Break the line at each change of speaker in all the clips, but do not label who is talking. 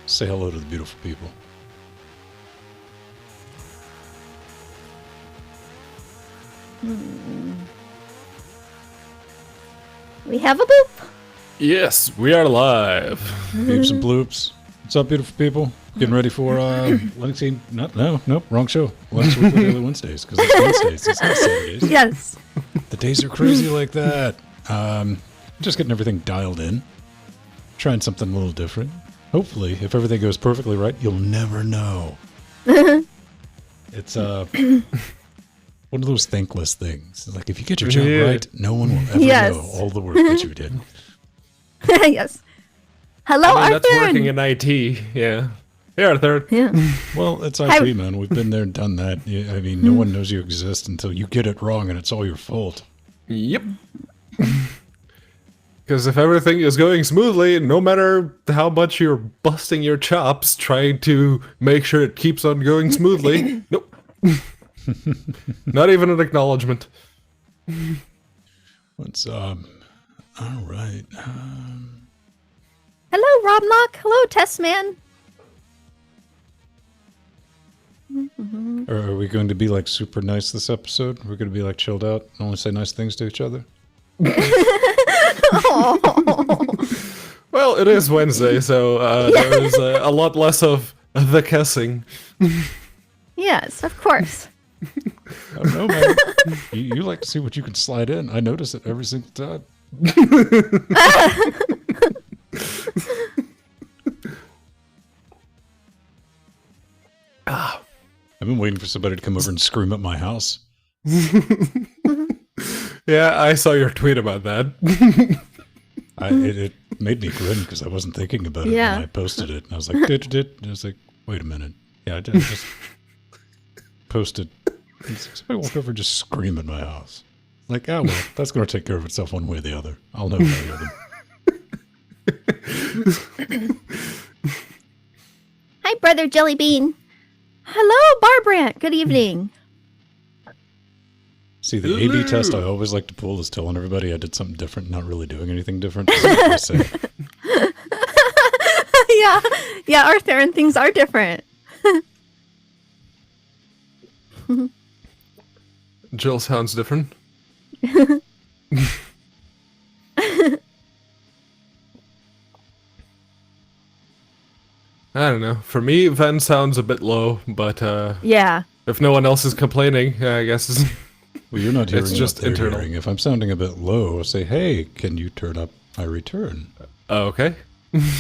Say hello to the beautiful people.
We have a boop.
Yes, we are live.
Beeps and bloops. What's up, beautiful people? Getting ready for Linux. Nope, wrong show. Linux Weekly Daily Wednesdays, because it's Wednesdays. It's not Saturdays.
Yes.
The days are crazy like that. Just getting everything dialed in. Trying something a little different. Hopefully, if everything goes perfectly right, you'll never know. It's one of those thankless things. Like, if you get your job right, no one will ever know all the work that you did.
Yes. Hello, Arthur.
That's working in IT. Yeah. Hey, Arthur.
Yeah.
Well, it's IT, man. We've been there and done that. I mean, no one knows you exist until you get it wrong, and it's all your fault.
Yep. Because if everything is going smoothly, no matter how much you're busting your chops trying to make sure it keeps on going smoothly, nope. Not even an acknowledgement.
What's all right.
Hello, Roblox. Hello, Testman.
Are we going to be like super nice this episode? We're going to be like chilled out and only say nice things to each other?
Well, it is Wednesday, so there is a lot less of the cussing.
Yes, of course.
I don't know, man. You like to see what you can slide in. I notice it every single time. I've been waiting for somebody to come over and scream at my house.
Yeah, I saw your tweet about that.
It made me grin because I wasn't thinking about it when I posted it. And I was like, and I was like, wait a minute. Yeah, I just posted. Somebody walk over and just scream at my house. Like, oh, well, that's going to take care of itself one way or the other. I'll know when I hear them.
Hi, Brother Jellybean. Hello, Barbara. Good evening.
See, the A/B test I always like to pull is telling everybody I did something different, not really doing anything different. I say.
Yeah, Arthur, and things are different.
Jill sounds different. I don't know. For me, Ven sounds a bit low, but
Yeah.
if no one else is complaining, I guess
Well, you're not hearing
it's just
what they're
internal.
hearing. If I'm sounding a bit low, I'll say, hey, can you turn up my return?
Oh, okay.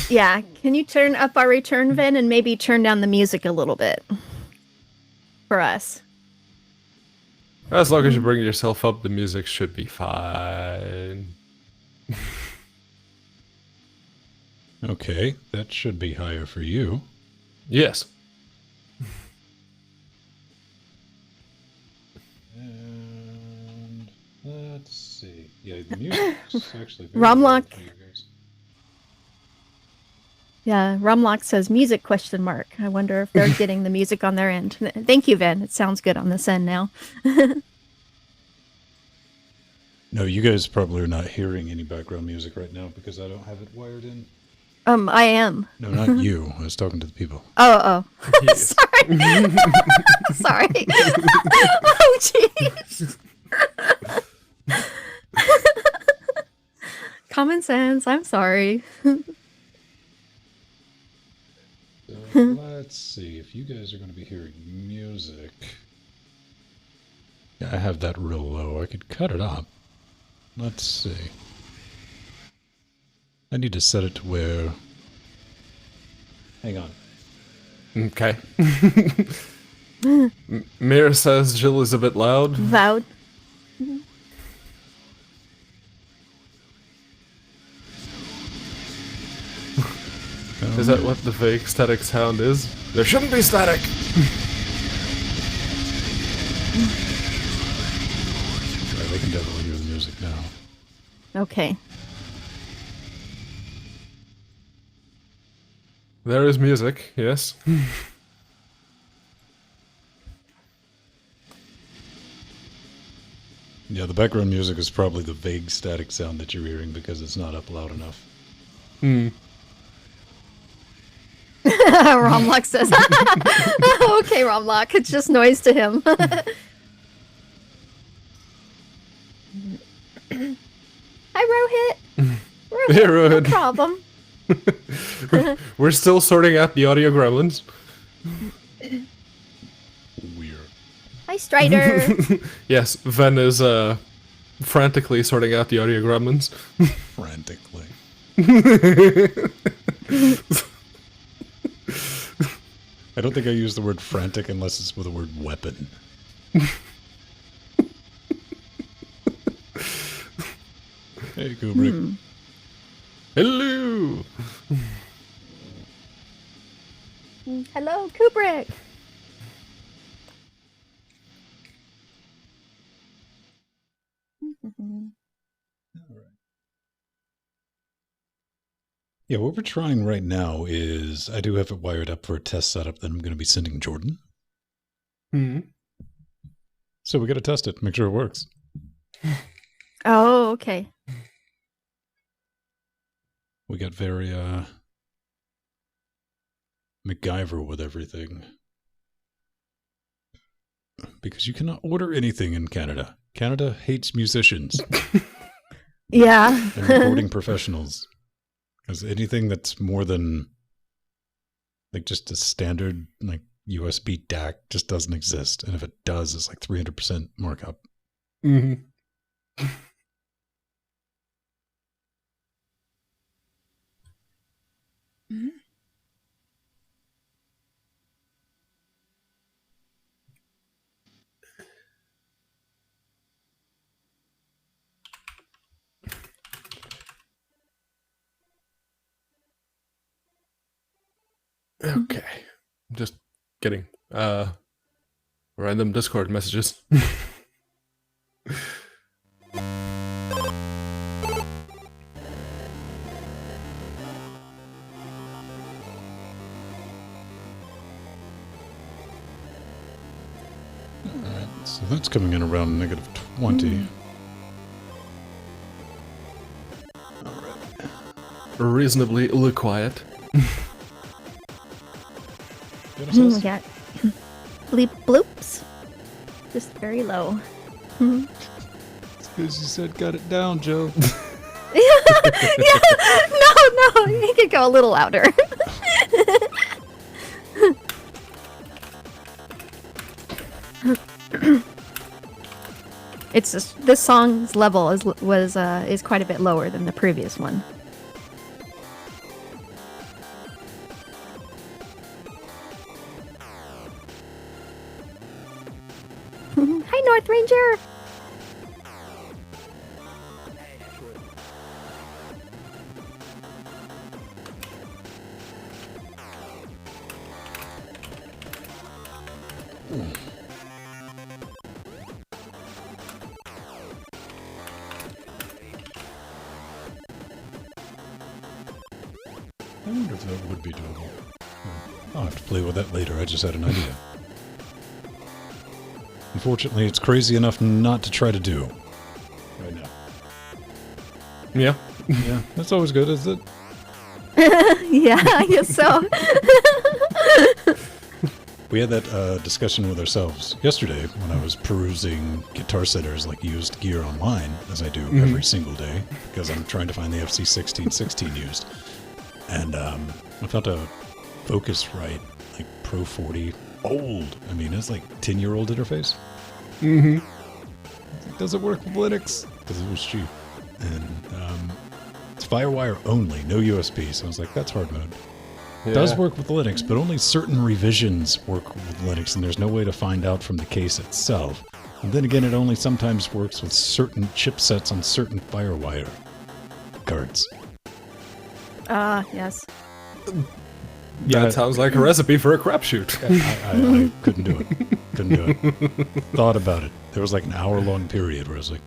Yeah. Can you turn up our return, Vin, and maybe turn down the music a little bit for us?
As long as you bring yourself up, the music should be fine.
Okay, that should be higher for you.
Yes.
And let's see. Yeah, the music's actually very
Romlock.
loud for you guys.
Yeah, Rumlock says music ? I wonder if they're getting the music on their end. Thank you, Vin. It sounds good on this end now.
No, you guys probably are not hearing any background music right now because I don't have it wired in.
I am.
No, not you. I was talking to the people.
Oh.
Yes.
Sorry. Sorry. Oh, jeez. Common sense. I'm sorry.
So let's see. If you guys are going to be hearing music. Yeah, I have that real low. I could cut it up. Let's see. I need to set it to where... Hang on.
Okay. Mira says Jill is a bit loud.
Loud.
Is that what the fake static sound is? There shouldn't be static!
Right, I can definitely hear the music now.
Okay.
There is music, yes.
Yeah, the background music is probably the vague static sound that you're hearing because it's not up loud enough.
Romlock says. Okay, Romlock. It's just noise to him. Hi, Rohit.
Hey, Rohit.
No problem.
We're still sorting out the audio gremlins.
Weird.
Hi, Strider.
Yes, Ven is frantically sorting out the audio gremlins.
Frantically. I don't think I use the word frantic unless it's with the word weapon. Hey, Kubrick.
Hello.
Hello, Kubrick.
Yeah, what we're trying right now is I do have it wired up for a test setup that I'm going to be sending Jordan. So we got to test it, make sure it works.
Oh, okay.
We got very MacGyver with everything. Because you cannot order anything in Canada. Canada hates musicians
Yeah.
and recording professionals. Because anything that's more than like just a standard like USB DAC just doesn't exist. And if it does, it's like 300% markup.
Mm-hmm. Okay. Just getting random Discord messages.
Alright, so that's coming in around negative 20.
Reasonably quiet.
Yeah. Bleep bloops. Just very low.
Because you said got it down, Joe.
Yeah. No, you could go a little louder. It's just, this song's level is quite a bit lower than the previous one. Hi, North Ranger.
I wonder if that would be doable. I'll have to play with that later. I just had an idea. Unfortunately, it's crazy enough not to try to do right now.
Yeah.
Yeah, that's always good, isn't it?
Yeah, I guess so.
We had that discussion with ourselves yesterday when I was perusing Guitar Center's like used gear online, as I do every single day, because I'm trying to find the FC1616 used. And I found a Focusrite, like Pro 40, old. I mean, it's like 10-year-old interface.
Mm-hmm.
Does it work with Linux? Because it was cheap. And it's FireWire only, no USB. So I was like, that's hard mode.
Yeah.
Does work with Linux, but only certain revisions work with Linux, and there's no way to find out from the case itself. And then again, it only sometimes works with certain chipsets on certain FireWire cards.
Yes.
That sounds like a recipe for a crapshoot.
I couldn't do it. Couldn't do it. Thought about it. There was like an hour-long period where I was like,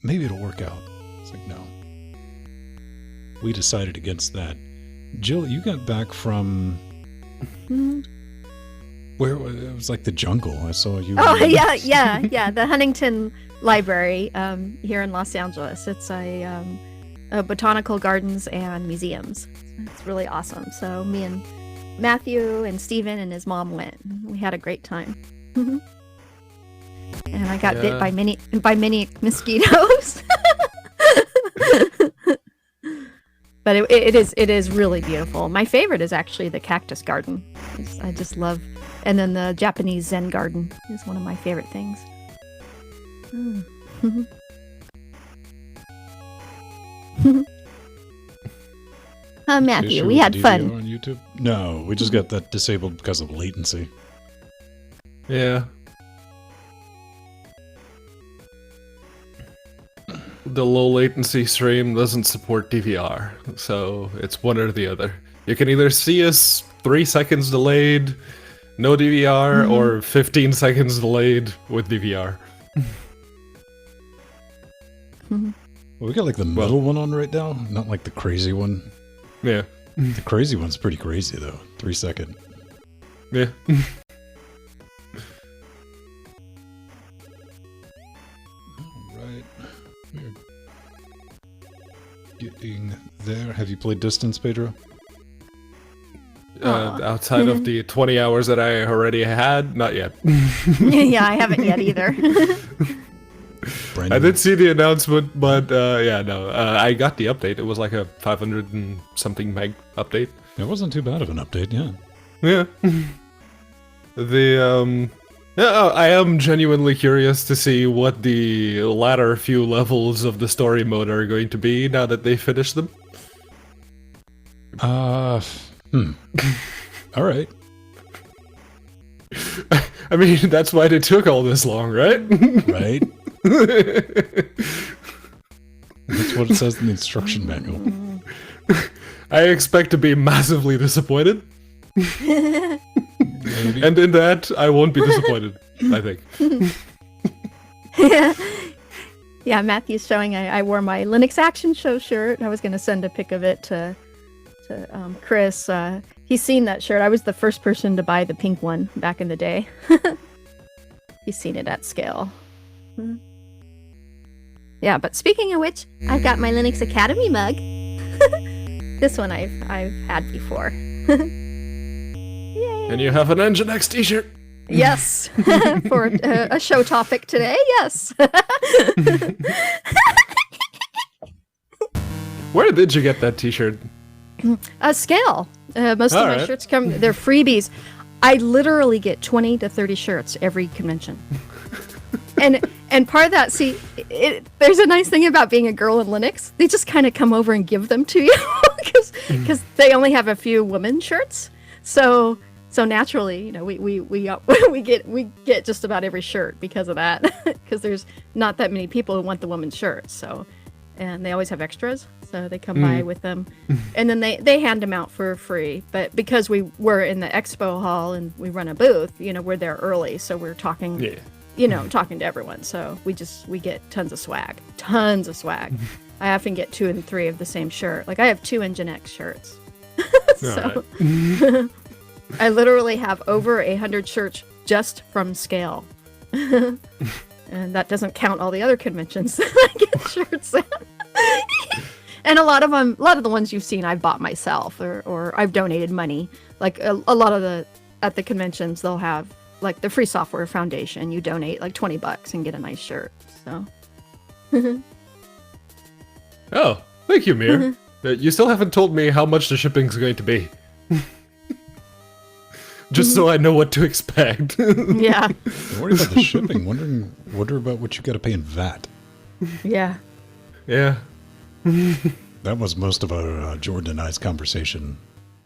maybe it'll work out. It's like, no. We decided against that. Jill, you got back from... Where it was like the jungle. I saw you.
Oh, yeah. The Huntington Library here in Los Angeles. It's a botanical gardens and museums. It's really awesome. So me and Matthew and Steven and his mom went. We had a great time. And I got bit by many mosquitoes. But it is really beautiful. My favorite is actually the cactus garden. I just love, and then the Japanese Zen garden is one of my favorite things. Matthew, we had fun.
On YouTube? No, we just got that disabled because of latency.
Yeah. The low latency stream doesn't support DVR, so it's one or the other. You can either see us 3 seconds delayed, no DVR, or 15 seconds delayed with DVR.
Well, we got like the middle one on right now, not like the crazy one.
Yeah.
The crazy one's pretty crazy though. 3 second.
Yeah.
Alright. We're getting there. Have you played Distance, Pedro?
Outside of the 20 hours that I already had, not yet.
Yeah, I haven't yet either.
I did see the announcement, but yeah, no. I got the update. It was like a 500 and something meg update.
It wasn't too bad of an update, yeah.
Yeah. I am genuinely curious to see what the latter few levels of the story mode are going to be now that they finished them.
Alright.
I mean, that's why they took all this long, right?
Right? That's what it says in the instruction manual.
I expect to be massively disappointed.
Maybe.
And in that, I won't be disappointed, I think.
Yeah, Matthew's showing I wore my Linux Action Show shirt. I was going to send a pic of it to Chris. He's seen that shirt. I was the first person to buy the pink one back in the day. He's seen it at scale. Yeah, but speaking of which, I've got my Linux Academy mug. This one I've had before. Yay!
And you have an Nginx t-shirt.
Yes, for a show topic today. Yes.
Where did you get that t-shirt?
Scale. Most of my shirts come. They're freebies. I literally get 20 to 30 shirts every convention. And part of that, see, there's a nice thing about being a girl in Linux. They just kind of come over and give them to you because they only have a few women shirts. So naturally, you know, we get just about every shirt because of that. Because there's not that many people who want the women's shirts. So, and they always have extras, so they come by with them, and then they hand them out for free. But because we were in the expo hall and we run a booth, you know, we're there early, so we're talking. Yeah. You know, talking to everyone. So we get tons of swag. I often get 2 and 3 of the same shirt. Like I have 2 Nginx shirts. So I literally have over 100 shirts just from Scale. And that doesn't count all the other conventions that I get shirts at. And a lot of the ones you've seen I've bought myself or I've donated money. Like a lot of at the conventions they'll have like the Free Software Foundation, you donate like $20 and get a nice shirt. So.
Oh, thank you, Mir. You still haven't told me how much the shipping's going to be. Just so I know what to expect.
Yeah.
Don't worry about the shipping. Wonder about what you got to pay in VAT.
Yeah.
Yeah.
That was most of our Jordan and I's conversation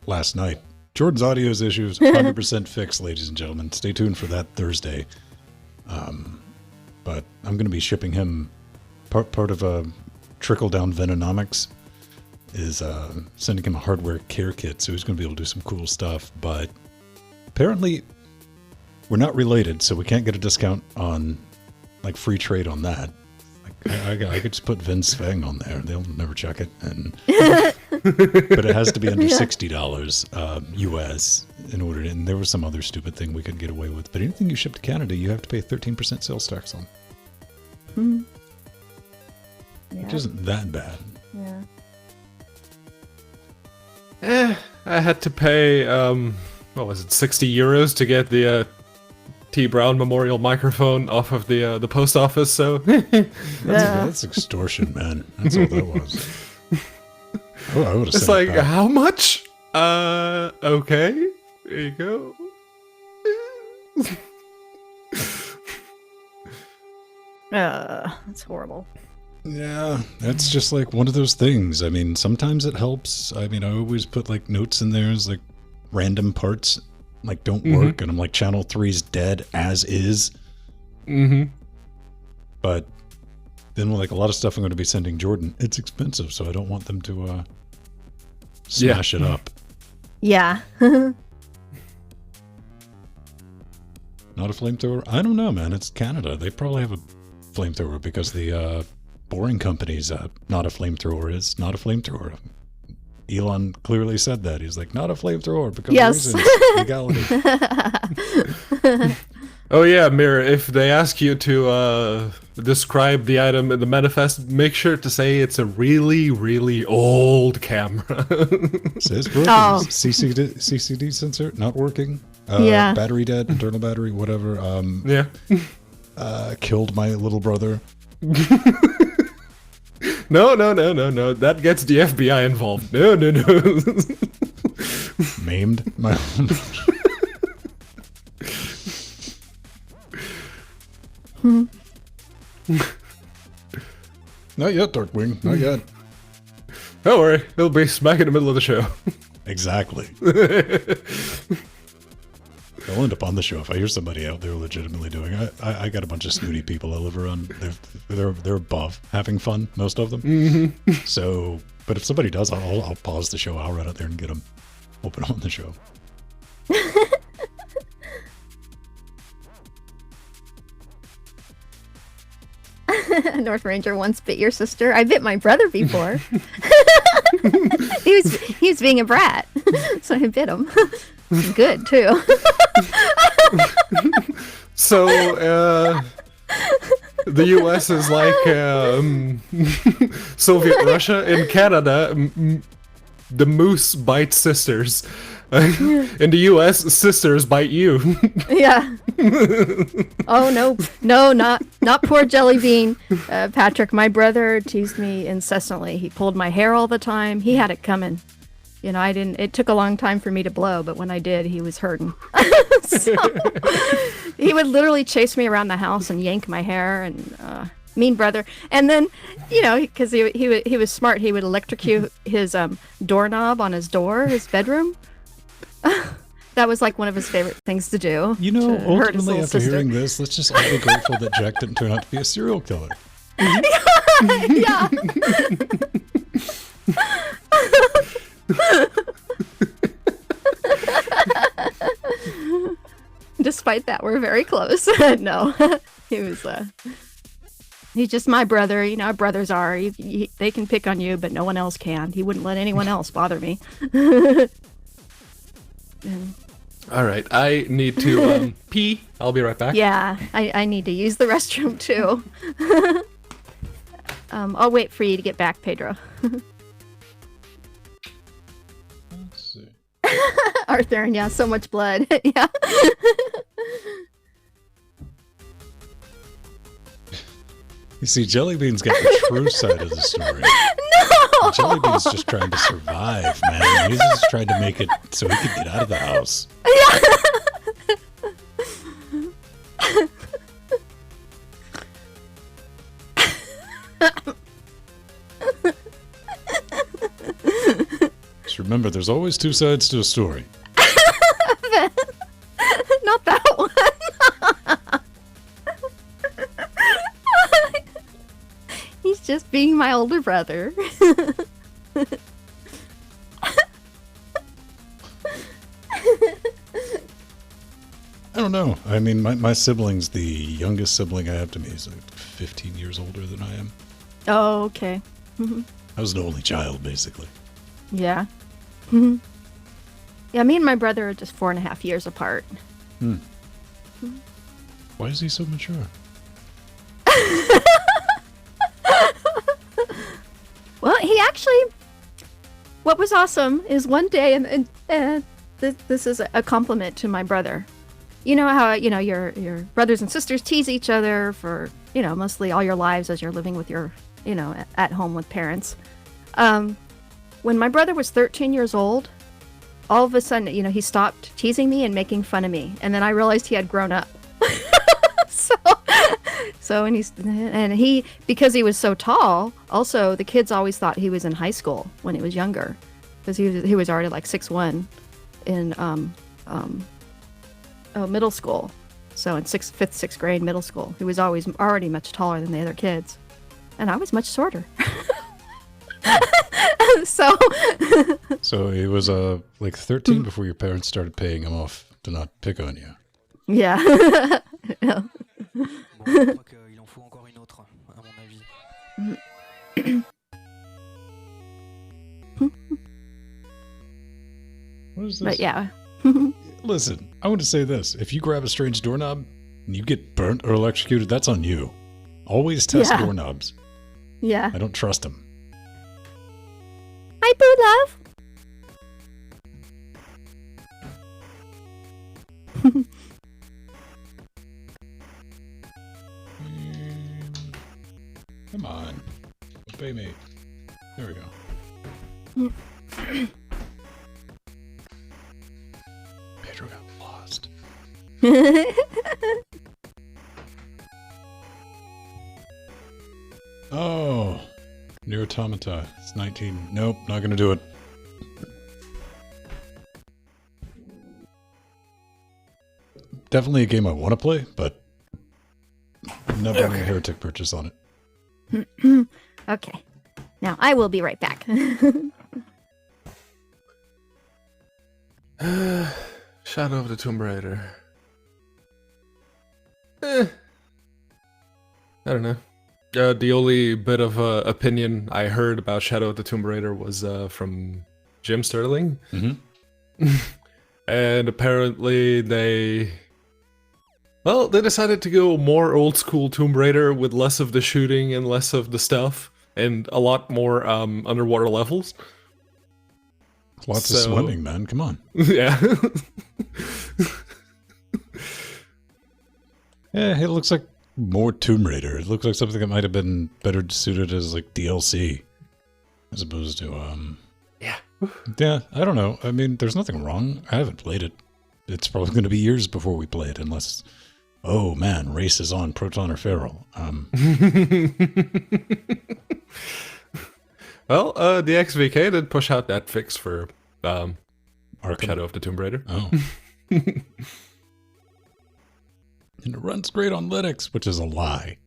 last night. Jordan's audio issues 100% fixed, ladies and gentlemen. Stay tuned for that Thursday. But I'm going to be shipping him part of a trickle-down Venomnomics is sending him a hardware care kit, so he's going to be able to do some cool stuff. But apparently, we're not related, so we can't get a discount on like free trade on that. I could just put Vin Svang on there. They'll never check it. But it has to be under $60 US in order to, and there was some other stupid thing we could get away with. But anything you ship to Canada, you have to pay 13% sales tax on.
Yeah.
Which isn't that bad.
Yeah.
I had to pay, what was it, 60 euros to get the T. Brown Memorial microphone off of the post office, so...
That's extortion, man. That's all that was. Oh, I would have said
it's like, how much? Okay. There you go.
That's horrible.
Yeah, that's just like one of those things. I mean, sometimes it helps. I mean, I always put like notes in there as like random parts like don't work, and I'm like, channel 3's dead as is. But then like a lot of stuff I'm going to be sending Jordan, it's expensive, so I don't want them to smash it up.
Yeah.
Not a flamethrower? I don't know, man. It's Canada. They probably have a flamethrower because the boring company's not a flamethrower is not a flamethrower. Elon clearly said that. He's like, not a flamethrower because reasons, legality.
Oh yeah, Mirror, if they ask you to describe the item in the manifest, make sure to say it's a really, really old camera.
Says broken.
Oh.
CCD sensor not working.
Yeah.
Battery dead, internal battery, whatever.
Yeah.
Killed my little brother.
No. That gets the FBI involved. No.
Maimed my Not yet, Darkwing. Not yet.
Don't worry, it'll be smack in the middle of the show.
Exactly. I'll end up on the show if I hear somebody out there legitimately doing it. I got a bunch of snooty people I live around. They're above having fun, most of them. So, but if somebody does, I'll pause the show. I'll run out there and get them, open on the show.
North Ranger once bit your sister. I bit my brother before. he was being a brat, so I bit him. Good too.
So, the U.S. is like Soviet Russia. In Canada, the moose bites sisters. In the U.S., sisters bite you.
Yeah. Oh no, not poor Jelly Bean. Patrick, my brother teased me incessantly. He pulled my hair all the time. He had it coming. You know, it took a long time for me to blow, but when I did, he was hurting. So, he would literally chase me around the house and yank my hair, and mean brother. And then, you know, because he was smart, he would electrocute his doorknob on his door, his bedroom. That was like one of his favorite things to do.
You know, ultimately after
sister.
hearing this, let's just all be grateful that Jack didn't turn out to be a serial killer.
Yeah. Despite that, we're very close. No, he was. He's just my brother. You know how brothers are. They can pick on you, but no one else can. He wouldn't let anyone else bother me.
All right, I need to pee. I'll be right back.
Yeah, I need to use the restroom too. I'll wait for you to get back, Pedro.
Let's see.
Arthur, and yeah, so much blood. Yeah.
You see, Jellybean's got the true side of the story.
No!
Jellybean's just trying to survive, man. He's just trying to make it so he can get out of the house. Just remember, there's always two sides to a story.
Not that one. He's just being my older brother.
I don't know. I mean, my sibling's the youngest sibling I have to me. He's like 15 years older than I am.
Oh, okay. Mm-hmm.
I was an only child, basically.
Yeah. Mm-hmm. Yeah, me and my brother are just 4.5 years apart.
Why is he so mature?
Well, he actually... What was awesome is one day, and this is a compliment to my brother. You know how, your brothers and sisters tease each other for, mostly all your lives as you're living with your, at home with parents. When my brother was 13 years old, all of a sudden, he stopped teasing me and making fun of me. And then I realized he had grown up. And he, because he was so tall, also the kids always thought he was in high school when he was younger, because he was already like 6'1" in middle school. So in 5th, 6th grade middle school, he was already much taller than the other kids, and I was much shorter.
So he was like 13 before your parents started paying him off to not pick on you.
Yeah. Yeah.
Bon, je crois qu'il en faut encore une autre, à mon avis.
What is this?
But yeah.
Listen, I want to say this. If you grab a strange doorknob and you get burnt or electrocuted, that's on you. Always test doorknobs.
Yeah.
I don't trust them.
Hi, Boo Love.
Come on. Obey me. There we go. Pedro got lost. Oh. Near Automata. It's 19. Nope, not gonna do it. Definitely a game I want to play, but I'm not buying a Heretic purchase on it.
Okay. Now I will be right back.
Shadow of the Tomb Raider. I don't know. The only bit of opinion I heard about Shadow of the Tomb Raider was from Jim Sterling.
Mm-hmm.
And apparently they decided to go more old school Tomb Raider with less of the shooting and less of the stuff and a lot more underwater levels.
Lots of swimming, man. Come on.
Yeah.
Yeah, it looks like more Tomb Raider. It looks like something that might have been better suited as like DLC as opposed to
Yeah,
I don't know. I mean, there's nothing wrong. I haven't played it. It's probably going to be years before we play it, unless, oh man, race is on Proton or Feral.
Well, the XVK did push out that fix for Shadow of the Tomb Raider.
Oh. And it runs great on Linux, which is a lie.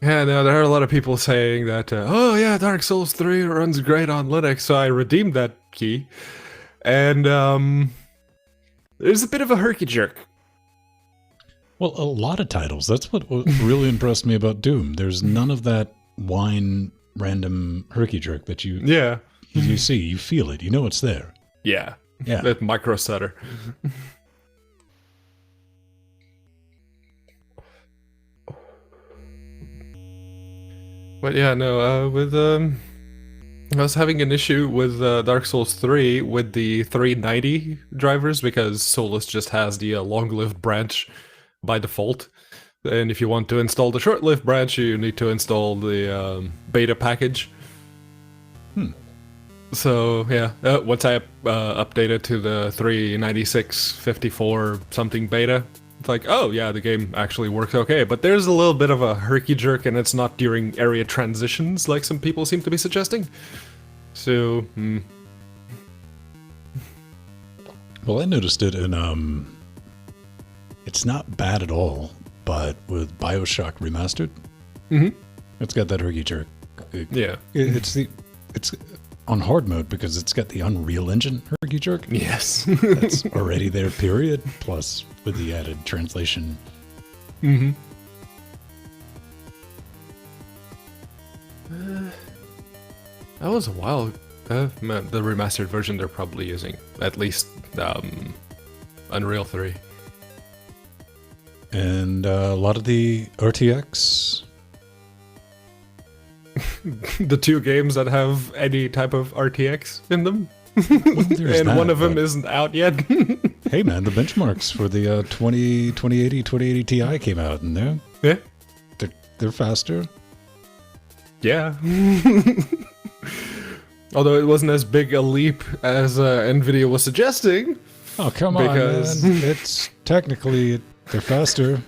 Yeah, no, there are a lot of people saying that, oh yeah, Dark Souls 3 runs great on Linux, so I redeemed that key. And there's a bit of a herky-jerk.
Well, a lot of titles. That's what really impressed me about Doom. There's none of that whine, random herky-jerk that you see. You feel it. You know it's there.
Yeah.
Yeah.
That micro stutter. But yeah, no, with I was having an issue with Dark Souls 3 with the 390 drivers because Solus just has the long-lived branch by default. And if you want to install the short-lived branch, you need to install the beta package. So yeah, once I updated to the 396.54 something beta, it's like, oh yeah, the game actually works okay. But there's a little bit of a herky-jerk, and it's not during area transitions like some people seem to be suggesting. So,
Well, I noticed it in, it's not bad at all, but with BioShock Remastered, it's got that herky-jerk.
yeah.
It's on hard mode because it's got the Unreal Engine herky-jerk.
Yes.
That's already there, period. Plus, with the added translation.
That was a while. The remastered version they're probably using. At least Unreal 3.
And a lot of the RTX
the two games that have any type of RTX in them.
Well,
And one of them isn't out yet.
Hey man, the benchmarks for the 2080 Ti came out, and
Yeah.
they're faster.
Yeah. Although it wasn't as big a leap as Nvidia was suggesting.
Oh come
Because-
on, man! It's technically they're faster.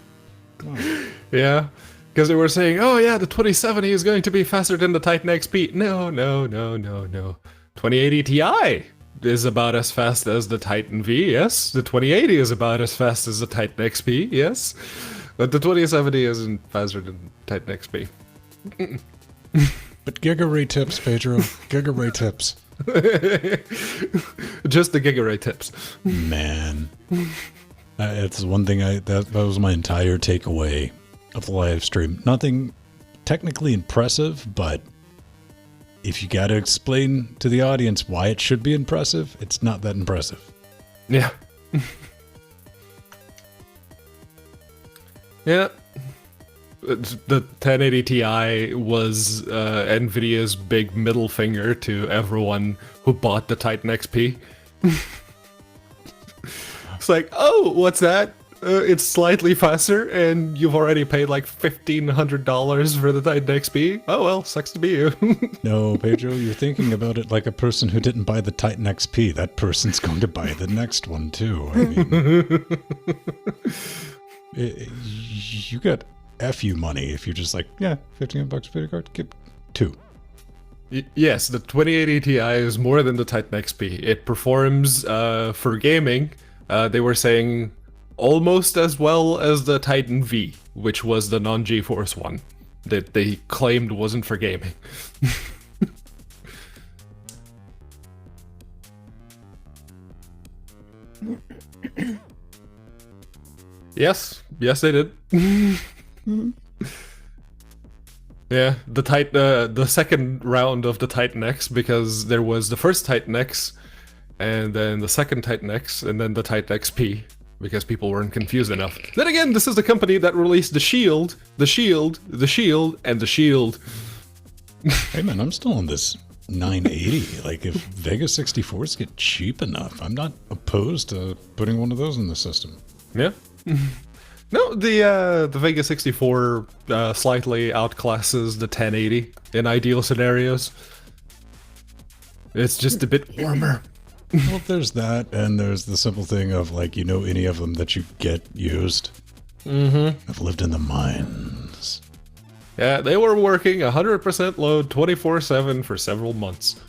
Yeah. Because they were saying, oh yeah, the 2070 is going to be faster than the Titan XP. No. 2080 Ti is about as fast as the Titan V, yes. The 2080 is about as fast as the Titan XP, yes. But the 2070 isn't faster than Titan XP.
But gigaray tips, Pedro. Gigaray tips.
Just the gigaray tips.
Man. It's one thing that was my entire takeaway of the live stream. Nothing technically impressive, but if you gotta explain to the audience why it should be impressive, it's not that impressive.
Yeah. Yeah. The 1080 Ti was Nvidia's big middle finger to everyone who bought the Titan XP. It's like, oh, what's that? It's slightly faster, and you've already paid like $1,500 for the Titan XP. Oh well, sucks to be you.
No, Pedro, you're thinking about it like a person who didn't buy the Titan XP. That person's going to buy the next one too. I mean, you got FU money if you're just like, yeah, $15 video card, get two.
Yes, the 2080 Ti is more than the Titan XP. It performs for gaming. They were saying almost as well as the Titan V, which was the non-GeForce one that they claimed wasn't for gaming. Yes, they did. Yeah, the second round of the Titan X, because there was the first Titan X, and then the second Titan X, and then the Titan XP, because people weren't confused enough. Then again, this is the company that released the Shield, the Shield, the Shield, and the Shield.
Hey man, I'm still on this 980. Like, if Vega 64s get cheap enough, I'm not opposed to putting one of those in the system.
Yeah. No, the Vega 64 slightly outclasses the 1080 in ideal scenarios. It's just a bit warmer.
Well, there's that, and there's the simple thing of, like, you know, any of them that you get used. Mm-hmm. I've lived in the mines.
Yeah, they were working 100% load 24/7 for several months.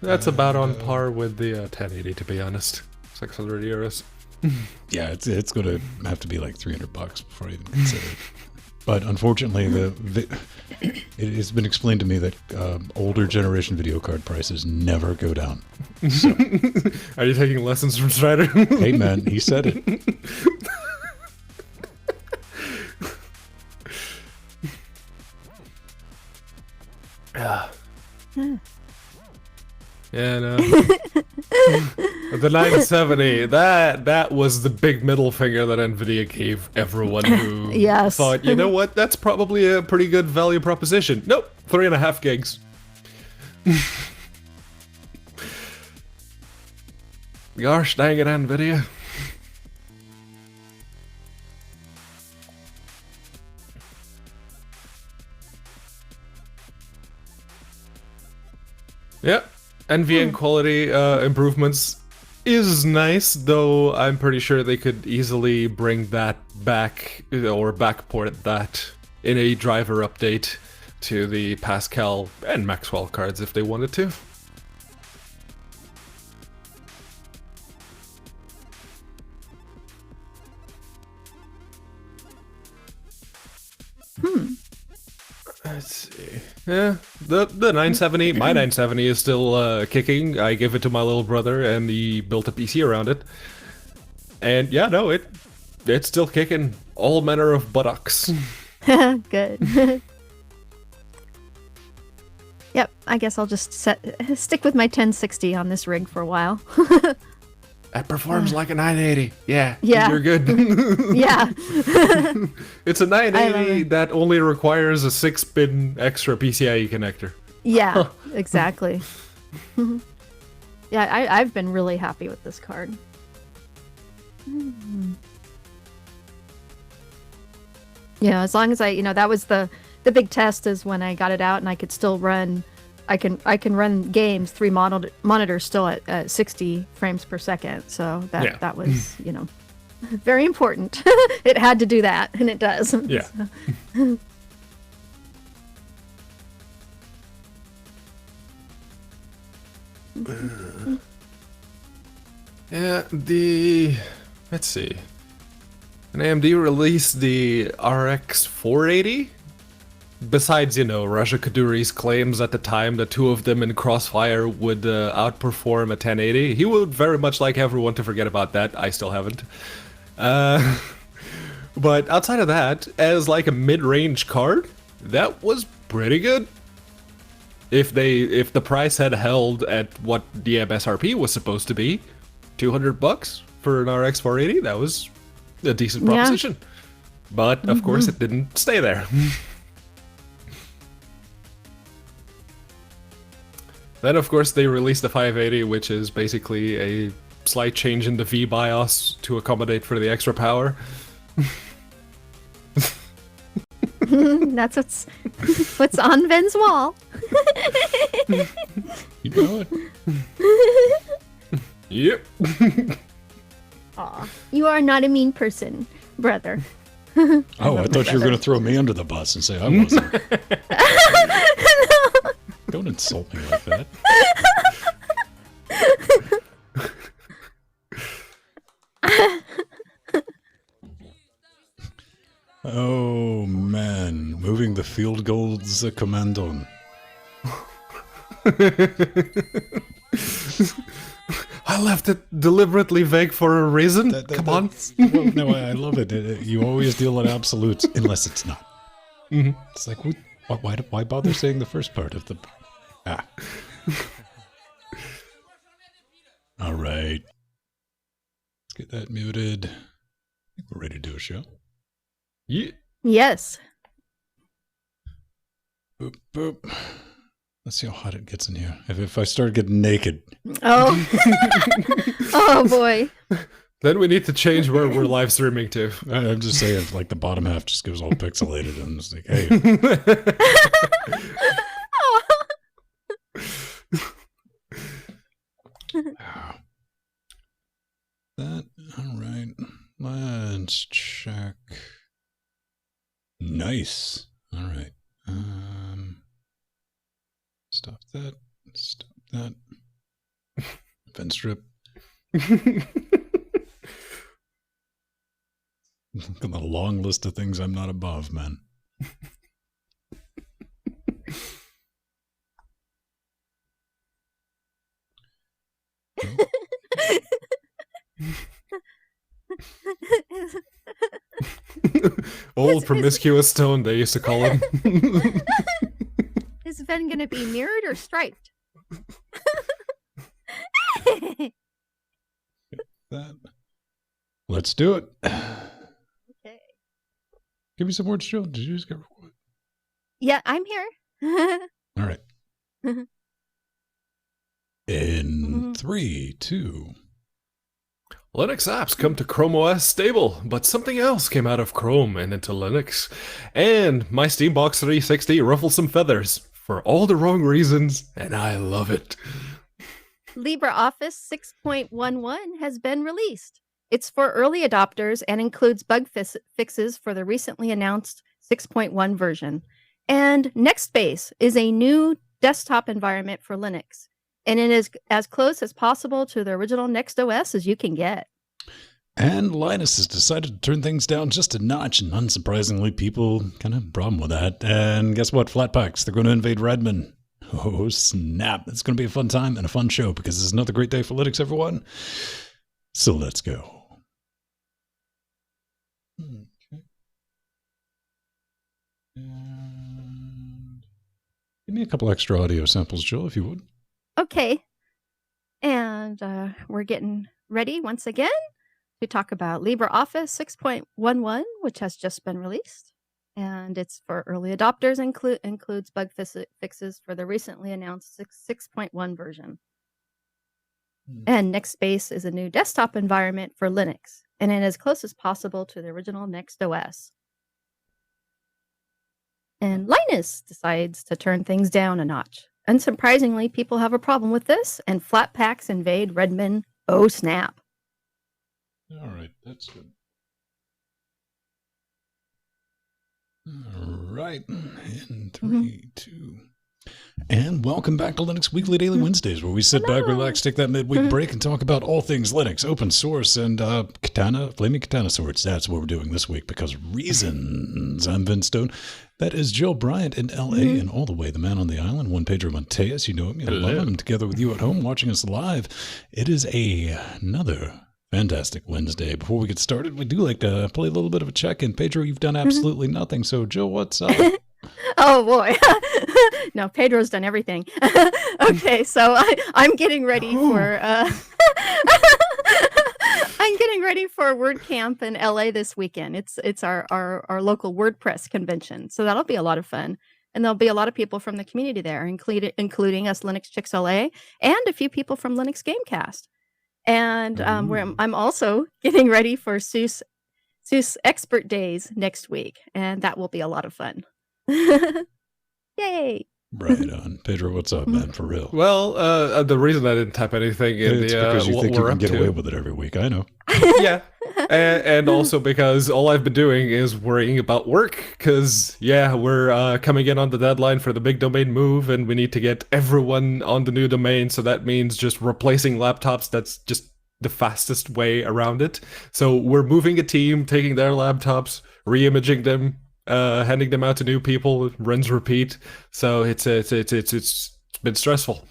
That's about on par with the 1080, to be honest. 600 euros.
Yeah, it's going to have to be like $300 before I even consider it. But unfortunately, it has been explained to me that older generation video card prices never go down. So,
are you taking lessons from Strider?
Hey man, he said it.
Yeah. Yeah, no. The 970, that was the big middle finger that Nvidia gave everyone who
Yes.
thought, you know what, that's probably a pretty good value proposition. Nope, 3.5 gigs. Gosh dang it, Nvidia. Yeah. NVN quality improvements is nice, though I'm pretty sure they could easily bring that back, or backport that in a driver update to the Pascal and Maxwell cards if they wanted to. Let's see. Yeah, the 970, my 970 is still kicking. I gave it to my little brother, and he built a PC around it. And yeah, no, it's still kicking all manner of buttocks.
Good. Yep, I guess I'll just stick with my 1060 on this rig for a while.
That performs like a 980. Yeah,
Yeah.
you're good.
Yeah.
It's a 980 that only requires a 6-pin extra PCIe connector.
Yeah, exactly. Yeah, I've been really happy with this card. Yeah, as long as that was the big test, is when I got it out and I could still run, I can run games 3 monitors still at 60 frames per second. So that was, very important. It had to do that, and it does.
Yeah.
So.
Yeah, let's see. An AMD released the RX 480. Besides, Raja Kaduri's claims at the time that 2 of them in Crossfire would outperform a 1080. He would very much like everyone to forget about that. I still haven't. But outside of that, as like a mid-range card, that was pretty good. If the price had held at what the MSRP was supposed to be, $200 for an RX 480, that was a decent proposition. Yeah. But of course, it didn't stay there. Then, of course, they released the 580, which is basically a slight change in the V-BIOS to accommodate for the extra power.
That's what's on Ven's wall.
You know it.
Yep.
Aw, you are not a mean person, brother.
Oh, I thought you were going to throw me under the bus and say I wasn't.
No.
Don't insult me like that. Oh man, moving the field goals command on.
I left it deliberately vague for a reason. Come on.
Well, no, I love it. You always deal in absolutes, unless it's not.
Mm-hmm.
It's like, why bother saying the first part of the... Ah. All right. Let's get that muted. I think we're ready to do a show.
Yeah.
Yes.
Boop, boop. Let's see how hot it gets in here. If I start getting naked.
Oh. Oh, boy.
Then we need to change where we're live streaming to.
I'm just saying, like, the bottom half just goes all pixelated. And I'm just like, hey. That, all right. Let's check. Nice. All right. Stop that. Stop that. Vent strip. Look at the long list of things I'm not above, man.
Old promiscuous stone, they used to call him.
Is Ven gonna be mirrored or striped?
That. Let's do it.
Okay.
Give me some words, Joe. Did you just get recorded?
Yeah, I'm here.
All right. In 3, 2.
Linux apps come to Chrome OS stable, but something else came out of Chrome and into Linux. And my Steambox 360 ruffled some feathers for all the wrong reasons, and I love it.
LibreOffice 6.11 has been released. It's for early adopters and includes bug fixes for the recently announced 6.1 version. And Nextbase is a new desktop environment for Linux. And it is as close as possible to the original NextOS as you can get.
And Linus has decided to turn things down just a notch, and unsurprisingly, people kind of have a problem with that. And guess what? Flatpaks, they're going to invade Redmond. Oh, snap. It's going to be a fun time and a fun show because it's another great day for Linux, everyone. So let's go. Okay. And give me a couple extra audio samples, Jill, if you would.
Okay. And we're getting ready once again to talk about LibreOffice 6.11, which has just been released. And it's for early adopters, includes bug fixes for the recently announced 6.1 version. And NextSpace is a new desktop environment for Linux, and it is as close as possible to the original NextOS. And Linus decides to turn things down a notch. Unsurprisingly, people have a problem with this, and Flatpaks invade Redmond. Oh, snap.
All right, that's good. All right, in 3, 2... And welcome back to Linux Weekly Daily Wednesdays, where we sit back, relax, take that midweek break, and talk about all things Linux, open source, and flaming katana swords. That's what we're doing this week, because reasons. I'm Vince Stone. That is Jill Bryant in L.A. and all the way, the man on the island, one Pedro Monteas. You know him, you love him. Together with you at home, watching us live. It is another fantastic Wednesday. Before we get started, we do like to play a little bit of a check-in. Pedro, you've done absolutely nothing, so Jill, what's up?
Oh boy. No, Pedro's done everything. Okay, so I'm getting ready for I'm getting ready for WordCamp in LA this weekend. It's our local WordPress convention. So that'll be a lot of fun. And there'll be a lot of people from the community there, including us Linux Chicks LA and a few people from Linux Gamecast. And I'm also getting ready for SUSE Expert Days next week, and that will be a lot of fun. Yay!
Right on. Pedro, what's up, man? For real.
Well, the reason I didn't type anything in
it's because you think you can get away with it every week. I know.
Yeah. And also because all I've been doing is worrying about work, because, we're coming in on the deadline for the big domain move, and we need to get everyone on the new domain, so that means just replacing laptops. That's just the fastest way around it. So we're moving a team, taking their laptops, re-imaging them, handing them out to new people, rinse, repeat. So it's been stressful.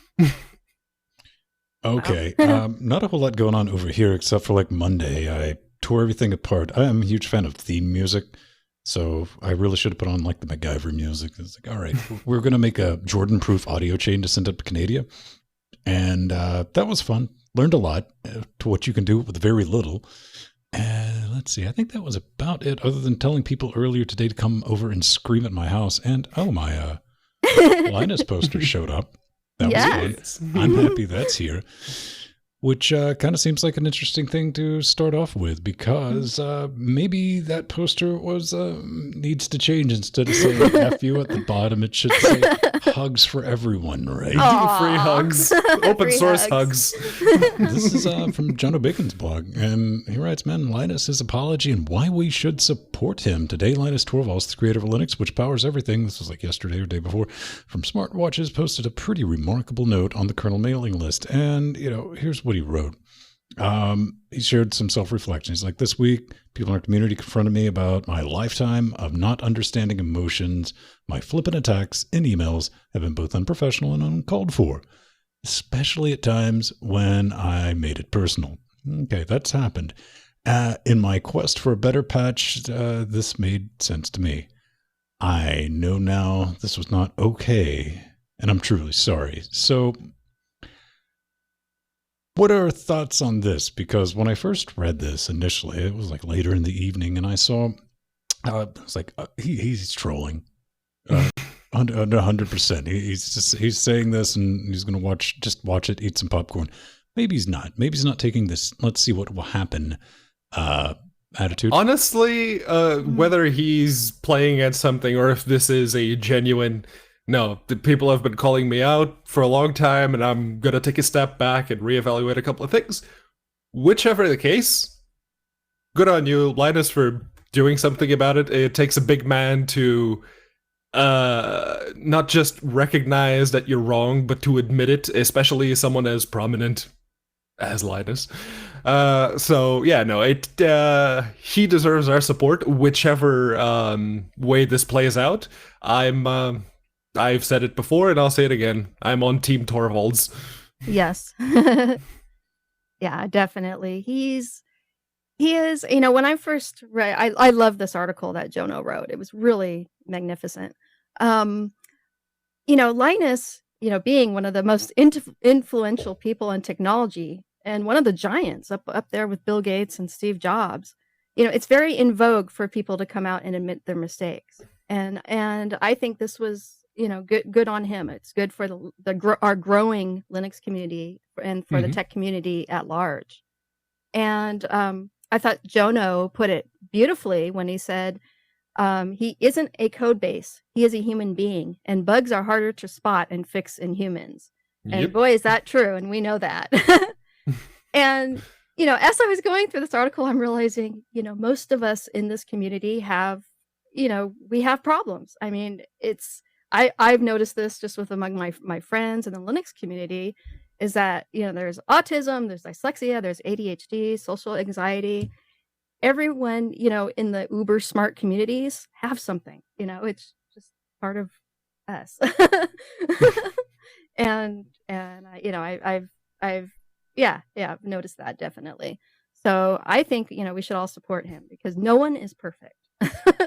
Okay, not a whole lot going on over here except for like Monday. I tore everything apart. I am a huge fan of theme music, so I really should have put on like the MacGyver music. It's like, all right, we're going to make a Jordan-proof audio chain to send up to Canada, and that was fun. Learned a lot to what you can do with very little. Let's see, I think that was about it, other than telling people earlier today to come over and scream at my house. And, my Linus poster showed up. That was fun. I'm happy that's here. Which kind of seems like an interesting thing to start off with, because maybe that poster needs to change. Instead of saying F you at the bottom, it should say hugs for everyone, right?
Aww.
Free hugs. Open source hugs.
This is from John O'Bacon's blog, and he writes, man, Linus, his apology and why we should support him. Today, Linus Torvalds, the creator of Linux, which powers everything, this was like yesterday or day before, from Smartwatches, posted a pretty remarkable note on the kernel mailing list. And, here's what he wrote. He shared some self-reflection. He's like, this week, people in our community confronted me about my lifetime of not understanding emotions. My flippant attacks in emails have been both unprofessional and uncalled for, especially at times when I made it personal. Okay, that's happened. In my quest for a better patch, this made sense to me. I know now this was not okay, and I'm truly sorry. So, what are our thoughts on this? Because when I first read this initially, it was like later in the evening, and I saw, it's like he's trolling, 100%. He's saying this, and he's going to watch it, eat some popcorn. Maybe he's not. Maybe he's not taking this. Let's see what will happen. Attitude.
Honestly, whether he's playing at something or if this is a genuine. No, the people have been calling me out for a long time, and I'm going to take a step back and reevaluate a couple of things. Whichever the case, good on you, Linus, for doing something about it. It takes a big man to not just recognize that you're wrong, but to admit it, especially someone as prominent as Linus. He deserves our support, whichever way this plays out. I've said it before, and I'll say it again. I'm on Team Torvalds.
Yes. Yeah, definitely. He is, when I first read, I love this article that Jono wrote. It was really magnificent. Linus, being one of the most influential people in technology and one of the giants up there with Bill Gates and Steve Jobs, it's very in vogue for people to come out and admit their mistakes. And I think this was, good on him. It's good for our growing Linux community and for the tech community at large. And I thought Jono put it beautifully when he said, he isn't a code base. He is a human being, and bugs are harder to spot and fix in humans. And boy, is that true. And we know that. And, as I was going through this article, I'm realizing, most of us in this community have, we have problems. I mean, I've noticed this just with among my friends in the Linux community is that, there's autism, there's dyslexia, there's ADHD, social anxiety. Everyone, in the uber smart communities have something, it's just part of us. and I've noticed that definitely. So I think, we should all support him because no one is perfect.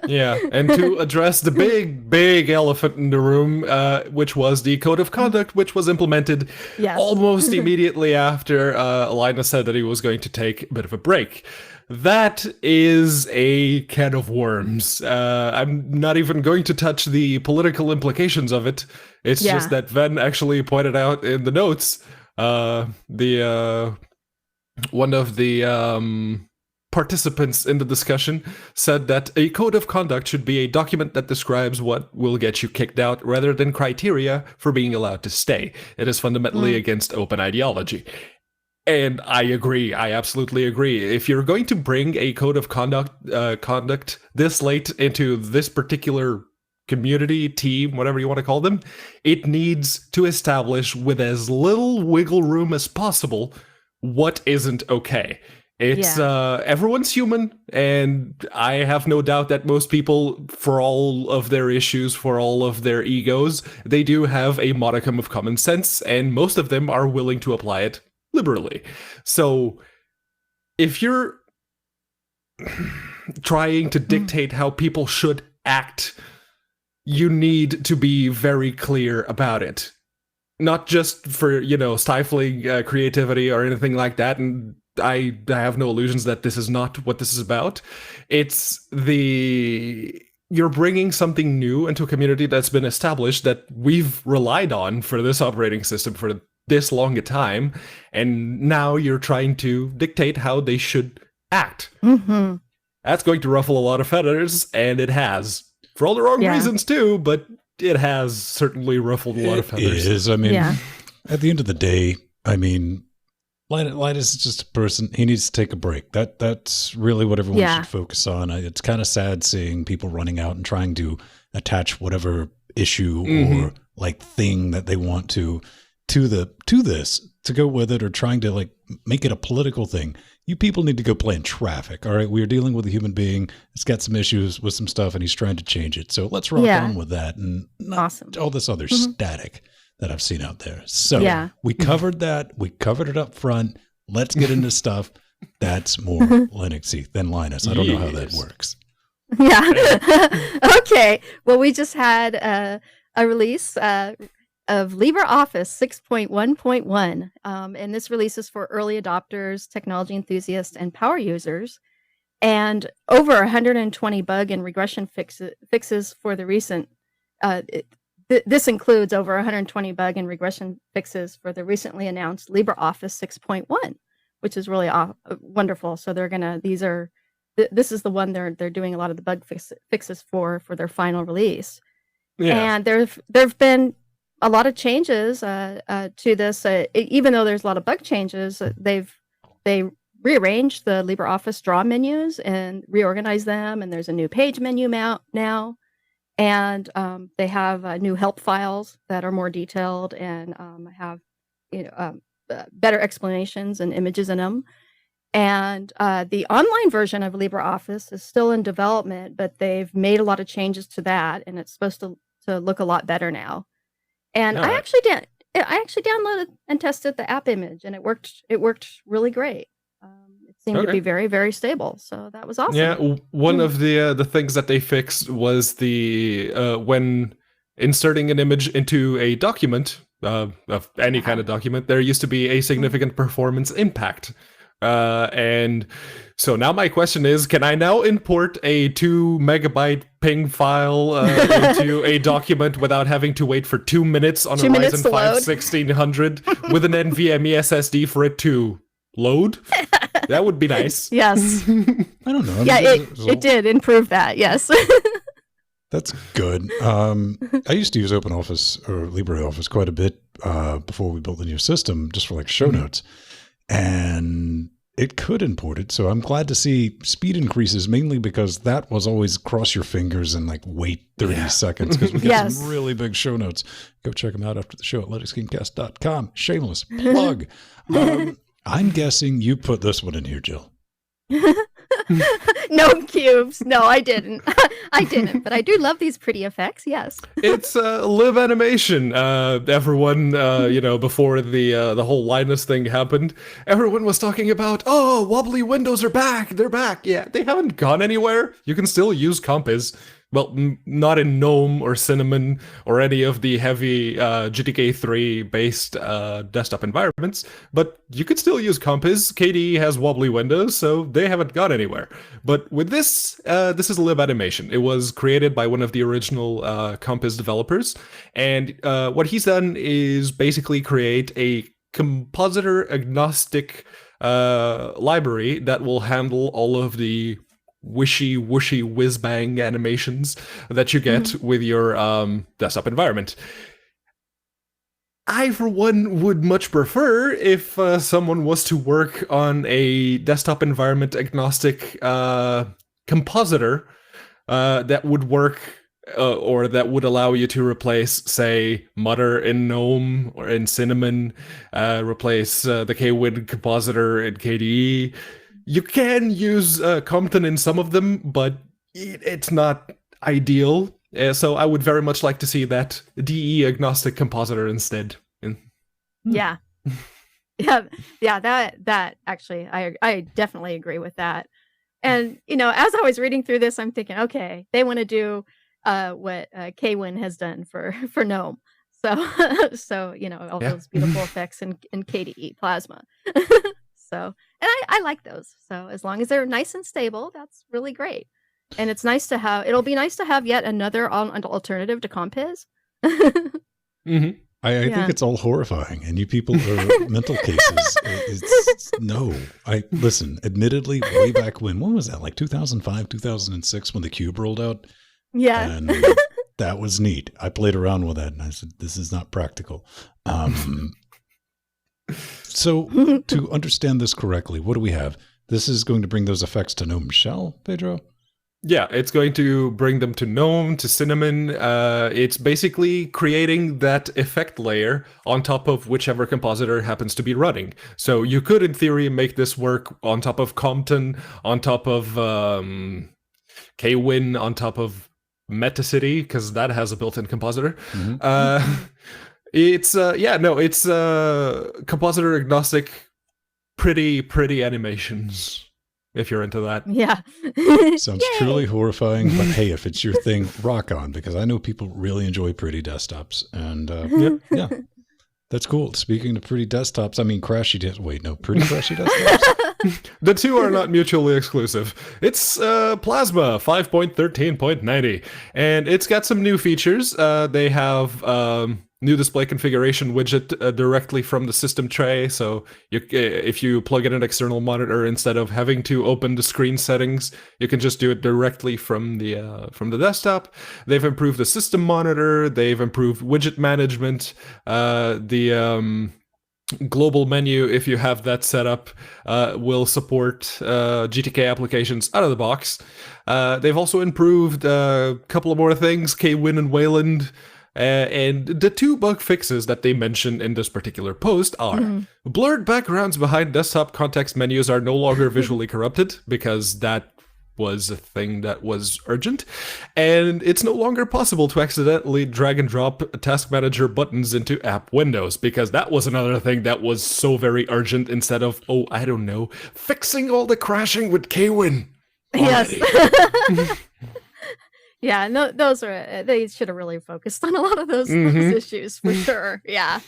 Yeah, and to address the big elephant in the room, which was the code of conduct, which was implemented almost immediately after Linus said that he was going to take a bit of a break. That is a can of worms. I'm not even going to touch the political implications of it. It's just that Ven actually pointed out in the notes, one of the participants in the discussion said that a code of conduct should be a document that describes what will get you kicked out rather than criteria for being allowed to stay. It is fundamentally against open ideology. And I agree. I absolutely agree. If you're going to bring a code of conduct this late into this particular community, team, whatever you want to call them, it needs to establish with as little wiggle room as possible what isn't okay. It's everyone's human, and I have no doubt that most people, for all of their issues, for all of their egos, they do have a modicum of common sense, and most of them are willing to apply it liberally. So if you're trying to dictate how people should act, you need to be very clear about it. Not just for, stifling creativity or anything like that. And I have no illusions that this is not what this is about. It's you're bringing something new into a community that's been established that we've relied on for this operating system for this long a time, and now you're trying to dictate how they should act. That's going to ruffle a lot of feathers, and it has. For all the wrong reasons too, but it has certainly ruffled a lot of feathers.
It is. I mean, at the end of the day, Linus is just a person. He needs to take a break. That's really what everyone should focus on. It's kind of sad seeing people running out and trying to attach whatever issue or thing that they want to this, to go with it, or trying to make it a political thing. You people need to go play in traffic. All right, we are dealing with a human being. It's got some issues with some stuff, and he's trying to change it. So let's rock on with that, and not all this other static that I've seen out there. So we covered that. We covered it up front. Let's get into stuff that's more Linuxy than Linus. I don't know how that works.
Okay. Well, we just had a release of LibreOffice 6.1.1. And this release is for early adopters, technology enthusiasts, and power users. And over 120 bug and regression fixes for the recent this includes over 120 bug and regression fixes for the recently announced LibreOffice 6.1, which is really wonderful. So this is the one they're doing a lot of the bug fixes for their final release. And there've been a lot of changes to this. Even though there's a lot of bug changes, they rearranged the LibreOffice draw menus and reorganized them, and there's a new page menu now. And they have new help files that are more detailed and have better explanations and images in them. And the online version of LibreOffice is still in development, but they've made a lot of changes to that, and it's supposed to look a lot better now. And I actually downloaded and tested the app image, and it worked really great. It seemed to be very, very stable. So that was awesome.
Yeah, one of the things that they fixed was the when inserting an image into a document, of any kind of document, there used to be a significant performance impact. And so now my question is, can I now import a 2 megabyte ping file into a document without having to wait for 2 minutes on a Ryzen 5 1600 with an NVMe SSD for it to load? That would be nice.
Yes.
I don't know.
Yeah, it did improve that. Yes.
That's good. I used to use OpenOffice or LibreOffice quite a bit before we built the new system, just for like show notes. And it could import it. So I'm glad to see speed increases, mainly because that was always cross your fingers and like wait 30 seconds because we get some really big show notes. Go check them out after the show at linuxgamecast.com. Shameless plug. I'm guessing you put this one in here, Jill.
No cubes. No, I didn't. I didn't. But I do love these pretty effects. Yes.
It's live animation. Everyone, before the whole Linus thing happened, everyone was talking about, oh, wobbly windows are back. They're back. Yeah, they haven't gone anywhere. You can still use Compiz. Well, not in GNOME or Cinnamon or any of the heavy GTK3 based desktop environments, but you could still use Compiz. KDE has wobbly windows, so they haven't gone anywhere. But with this, this is lib animation. It was created by one of the original Compiz developers, and what he's done is basically create a compositor agnostic library that will handle all of the wishy whiz bang animations that you get with your desktop environment. I, for one, would much prefer if someone was to work on a desktop environment agnostic compositor that would work or that would allow you to replace, say, Mutter in GNOME or in Cinnamon, replace the KWin compositor in KDE. You can use Compton in some of them, but it's not ideal. So I would very much like to see that DE agnostic compositor instead.
Yeah. That actually, I definitely agree with that. And, as I was reading through this, I'm thinking, okay, they want to do what KWin has done for GNOME. So all those beautiful effects in KDE Plasma. So, and I like those. So as long as they're nice and stable, that's really great. And it's nice to have, it'll be nice to have yet another alternative to Compiz.
I think it's all horrifying, and you people are mental cases. Listen, admittedly, way back when was that? Like 2005, 2006 when the Cube rolled out?
Yeah.
And that was neat. I played around with that and I said, this is not practical. So to understand this correctly, what do we have? This is going to bring those effects to GNOME Shell, Pedro?
Yeah, it's going to bring them to GNOME, to Cinnamon. It's basically creating that effect layer on top of whichever compositor happens to be running. So you could, in theory, make this work on top of Compton, on top of KWin, on top of Metacity, because that has a built-in compositor. It's compositor agnostic, pretty animations, if you're into that.
Yeah.
Sounds truly horrifying, but hey, if it's your thing, rock on, because I know people really enjoy pretty desktops. And yeah, that's cool. Speaking of pretty desktops, I mean pretty crashy desktops.
The two are not mutually exclusive. It's Plasma 5.13.90, and it's got some new features. They have new display configuration widget directly from the system tray. So if you plug in an external monitor, instead of having to open the screen settings, you can just do it directly from the desktop. They've improved the system monitor. They've improved widget management. The global menu, if you have that set up, will support GTK applications out of the box. They've also improved a couple of more things, KWin and Wayland. And the two bug fixes that they mention in this particular post are blurred backgrounds behind desktop context menus are no longer visually corrupted, because that was a thing that was urgent, and it's no longer possible to accidentally drag and drop task manager buttons into app windows, because that was another thing that was so very urgent, instead of, fixing all the crashing with KWin.
Yes. Yeah, no, those are they should have really focused on a lot of those issues for sure. Yeah.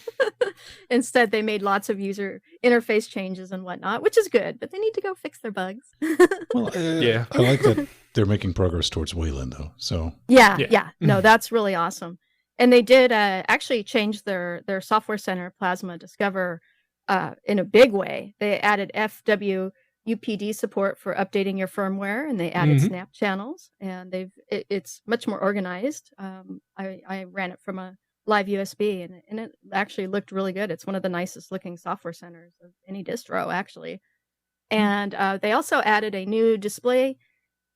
Instead, they made lots of user interface changes and whatnot, which is good, but they need to go fix their bugs.
Well,
Yeah.
I like that they're making progress towards Wayland, though. So
Yeah. No, that's really awesome. And they did actually change their software center, Plasma Discover, in a big way. They added FWUPD support for updating your firmware, and they added snap channels, and it's much more organized. I ran it from a live USB, and it actually looked really good. It's one of the nicest looking software centers of any distro, actually. And they also added a new display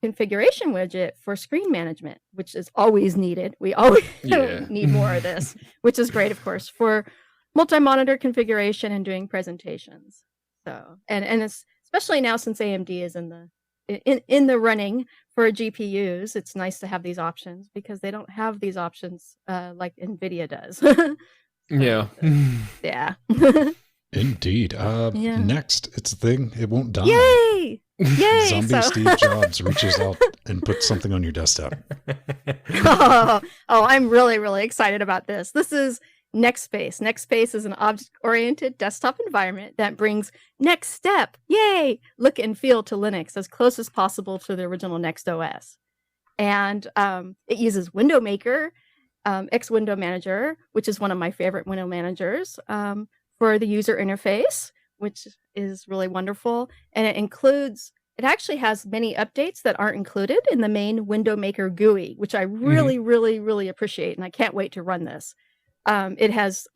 configuration widget for screen management, which is always needed. We always need more of this, which is great, of course, for multi-monitor configuration and doing presentations. So, and it's especially now since AMD is in the running for GPUs, it's nice to have these options because they don't have these options like NVIDIA does.
Yeah.
Yeah.
indeed. Next, it's a thing. It won't die.
Yay! Yay!
Zombie Steve Jobs reaches out and puts something on your desktop.
Oh, I'm really, really excited about this. This is NextSpace. NextSpace is an object-oriented desktop environment that brings Next Step, yay, look and feel to Linux as close as possible to the original Next OS. And it uses Window Maker, X Window Manager, which is one of my favorite window managers, for the user interface, which is really wonderful. And it actually has many updates that aren't included in the main Window Maker GUI, which I really, really, really appreciate, and I can't wait to run this. It has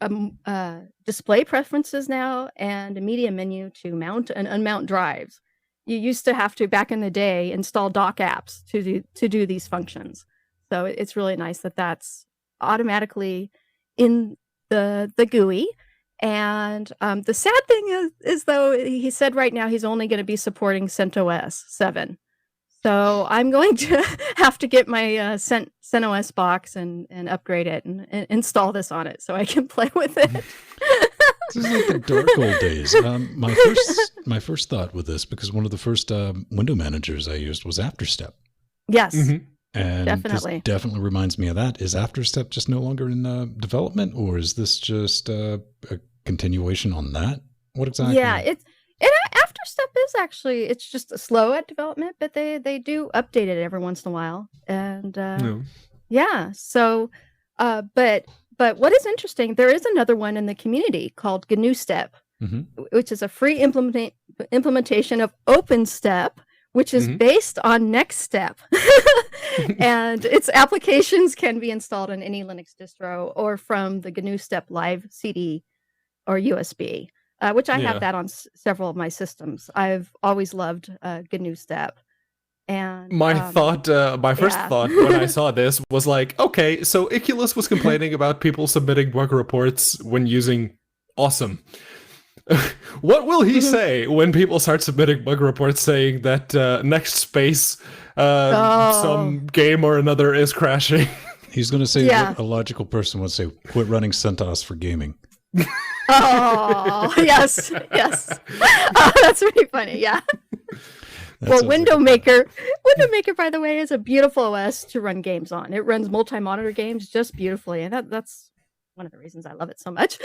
display preferences now and a media menu to mount and unmount drives. You used to have to, back in the day, install dock apps to do these functions. So it's really nice that that's automatically in the GUI. And the sad thing is though, he said right now he's only going to be supporting CentOS 7. So I'm going to have to get my CentOS box and upgrade it and install this on it so I can play with it.
This is like the dark old days. My first thought with this, because one of the first window managers I used was AfterStep.
Yes,
and
definitely.
This definitely reminds me of that. Is AfterStep just no longer in development, or is this just a continuation on that? What exactly?
Yeah, AfterStep is actually, it's just slow at development, but they do update it every once in a while. And yeah, so but what is interesting, there is another one in the community called GNUstep, which is a free implementation of OpenStep, which is based on NextStep. And its applications can be installed on any Linux distro or from the GNUstep Live CD or USB. Which I have that on several of my systems. I've always loved GNUstep. And
my first thought when I saw this was like, okay, so Iculus was complaining about people submitting bug reports when using Awesome. What will he say when people start submitting bug reports saying that NextSpace, some game or another is crashing? He's
going to say what a logical person would say, quit running CentOS for gaming.
Oh, yes. Oh, that's really funny. Yeah. Well, Window Maker, by the way, is a beautiful OS to run games on. It runs multi-monitor games just beautifully, and that's one of the reasons I love it so much.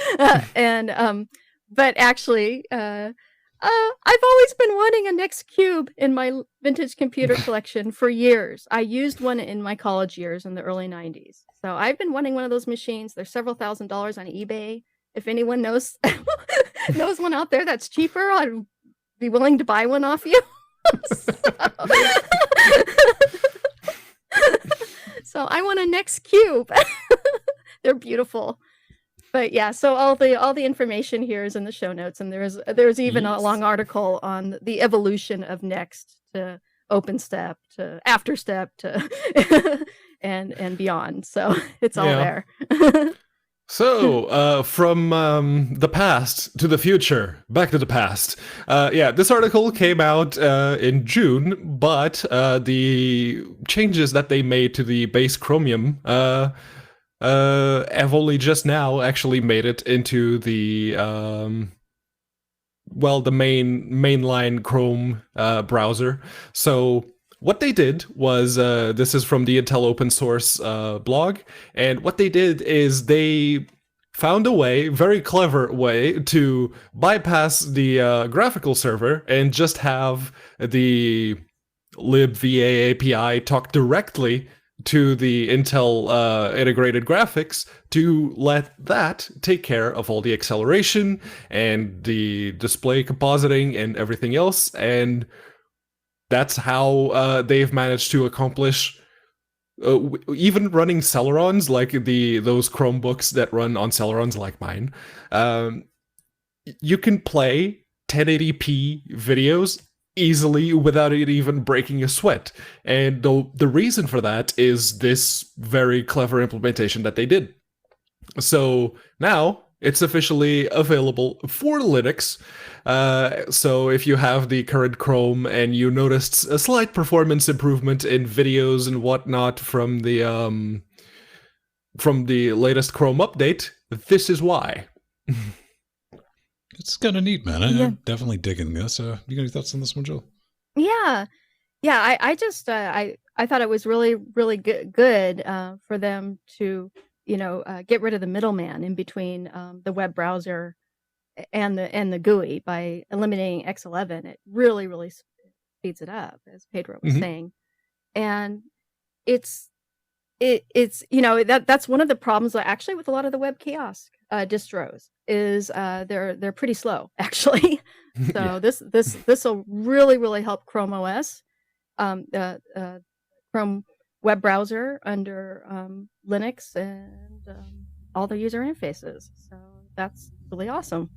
But actually, I've always been wanting a NextCube in my vintage computer collection for years. I used one in my college years in the early 90s. So I've been wanting one of those machines. They're several $1,000s on eBay. If anyone knows one out there that's cheaper, I'd be willing to buy one off you. So I want a NextCube. They're beautiful. But yeah, so all the information here is in the show notes, and there's even a long article on the evolution of Next to OpenStep to AfterStep to and beyond. So it's all there.
So, from the past to the future, back to the past. This article came out in June, but the changes that they made to the base Chromium have only just now actually made it into the mainline Chrome browser. So what they did was, this is from the Intel open source blog, and what they did is they found a way, very clever way, to bypass the graphical server and just have the libva API talk directly to the Intel integrated graphics to let that take care of all the acceleration and the display compositing and everything else. And that's how they've managed to accomplish even running Celerons, like those Chromebooks that run on Celerons like mine. You can play 1080p videos easily without it even breaking a sweat. And the reason for that is this very clever implementation that they did. So now it's officially available for Linux. So if you have the current Chrome and you noticed a slight performance improvement in videos and whatnot from the latest Chrome update, this is why.
It's kind of neat, man. I'm definitely digging this. You got any thoughts on this one, Jill?
Yeah. I just I thought it was really, really good for them to, get rid of the middleman in between the web browser and the GUI by eliminating X11. It really, really speeds it up, as Pedro was saying. And it's that's one of the problems actually with a lot of the web kiosk distros is they're pretty slow actually. So this will really, really help Chrome OS, Chrome web browser under Linux and all the user interfaces. So that's really awesome.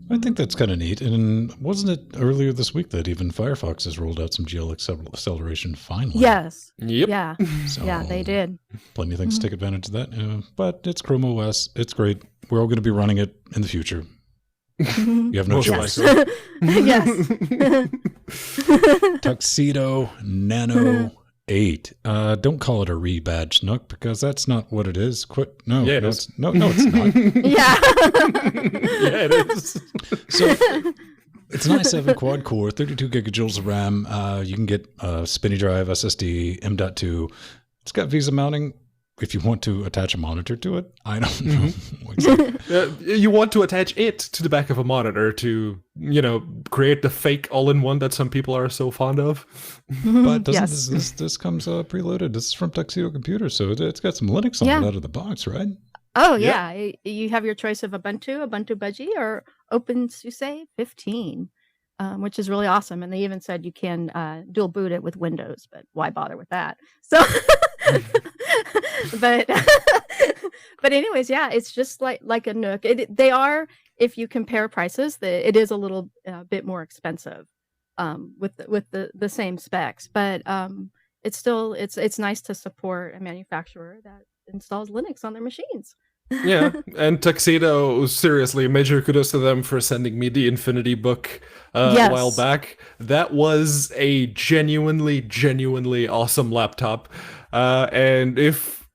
I think that's kind of neat. And wasn't it earlier this week that even Firefox has rolled out some GL acceleration finally?
Yes.
Yep.
Yeah.
So,
yeah, they did.
Plenty of things to take advantage of that. But it's Chrome OS. It's great. We're all going to be running it in the future. You have no choice.
Yes.
Tuxedo Nano 8. Don't call it a rebadged Nook because that's not what it is. Quit. No,
yeah,
no, it's not.
Yeah.
Yeah, it is.
So it's an i7 quad core, 32 gigajoules of RAM. You can get a spinny drive, SSD, M.2. It's got VESA mounting. If you want to attach a monitor to it, I don't know. Exactly.
You want to attach it to the back of a monitor to, create the fake all-in-one that some people are so fond of.
But doesn't this comes preloaded? This is from Tuxedo Computers, so it's got some Linux on it out of the box, right?
Oh, yeah. You have your choice of Ubuntu Budgie, or OpenSUSE 15, which is really awesome. And they even said you can dual boot it with Windows, but why bother with that? So... but anyways, yeah, it's just like a Nook. They are, if you compare prices, it is a little bit more expensive with the same specs, but it's still it's nice to support a manufacturer that installs Linux on their machines.
Yeah, and Tuxedo, seriously, major kudos to them for sending me the Infinity book a while back. That was a genuinely awesome laptop. And if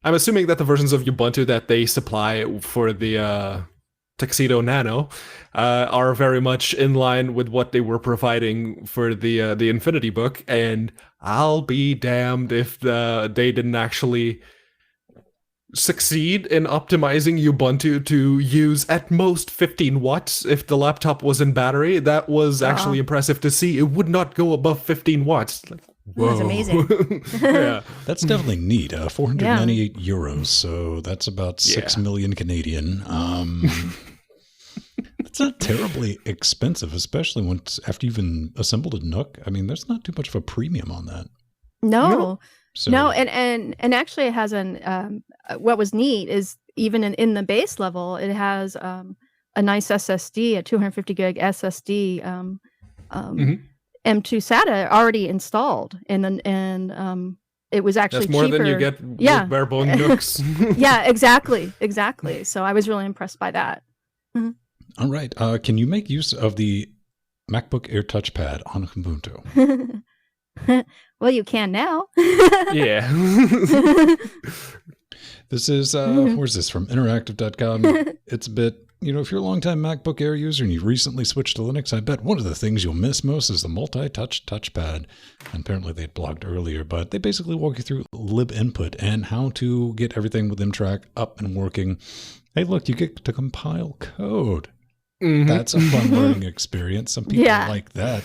I'm assuming that the versions of Ubuntu that they supply for the Tuxedo Nano are very much in line with what they were providing for the Infinity book, and I'll be damned if they didn't actually succeed in optimizing Ubuntu to use at most 15 watts if the laptop was in battery. That was actually impressive to see. It would not go above 15 watts. Like, whoa.
That's amazing.
Yeah.
That's definitely neat. 498 euros, so that's about 6 million Canadian. It's not terribly expensive, especially after you've assembled a Nook. I mean, there's not too much of a premium on that.
No.
So,
No, and actually it has what was neat is even in the base level, it has a nice SSD, a 250 gig SSD, M2 SATA already installed, and it was actually
that's more
cheaper.
than you get with bare bone Nooks.
Yeah, exactly. So I was really impressed by that. Mm-hmm.
All right, can you make use of the MacBook Air touchpad on Ubuntu?
Well, you can now.
Yeah.
This is, where's this from? Interactive.com. It's a bit if you're a longtime MacBook Air user and you recently switched to Linux, I bet one of the things you'll miss most is the multi-touch touchpad. And apparently they blogged earlier, but they basically walk you through lib input and how to get everything with MTrack up and working. Hey, look, you get to compile code. Mm-hmm. That's a fun learning experience. Some people like that.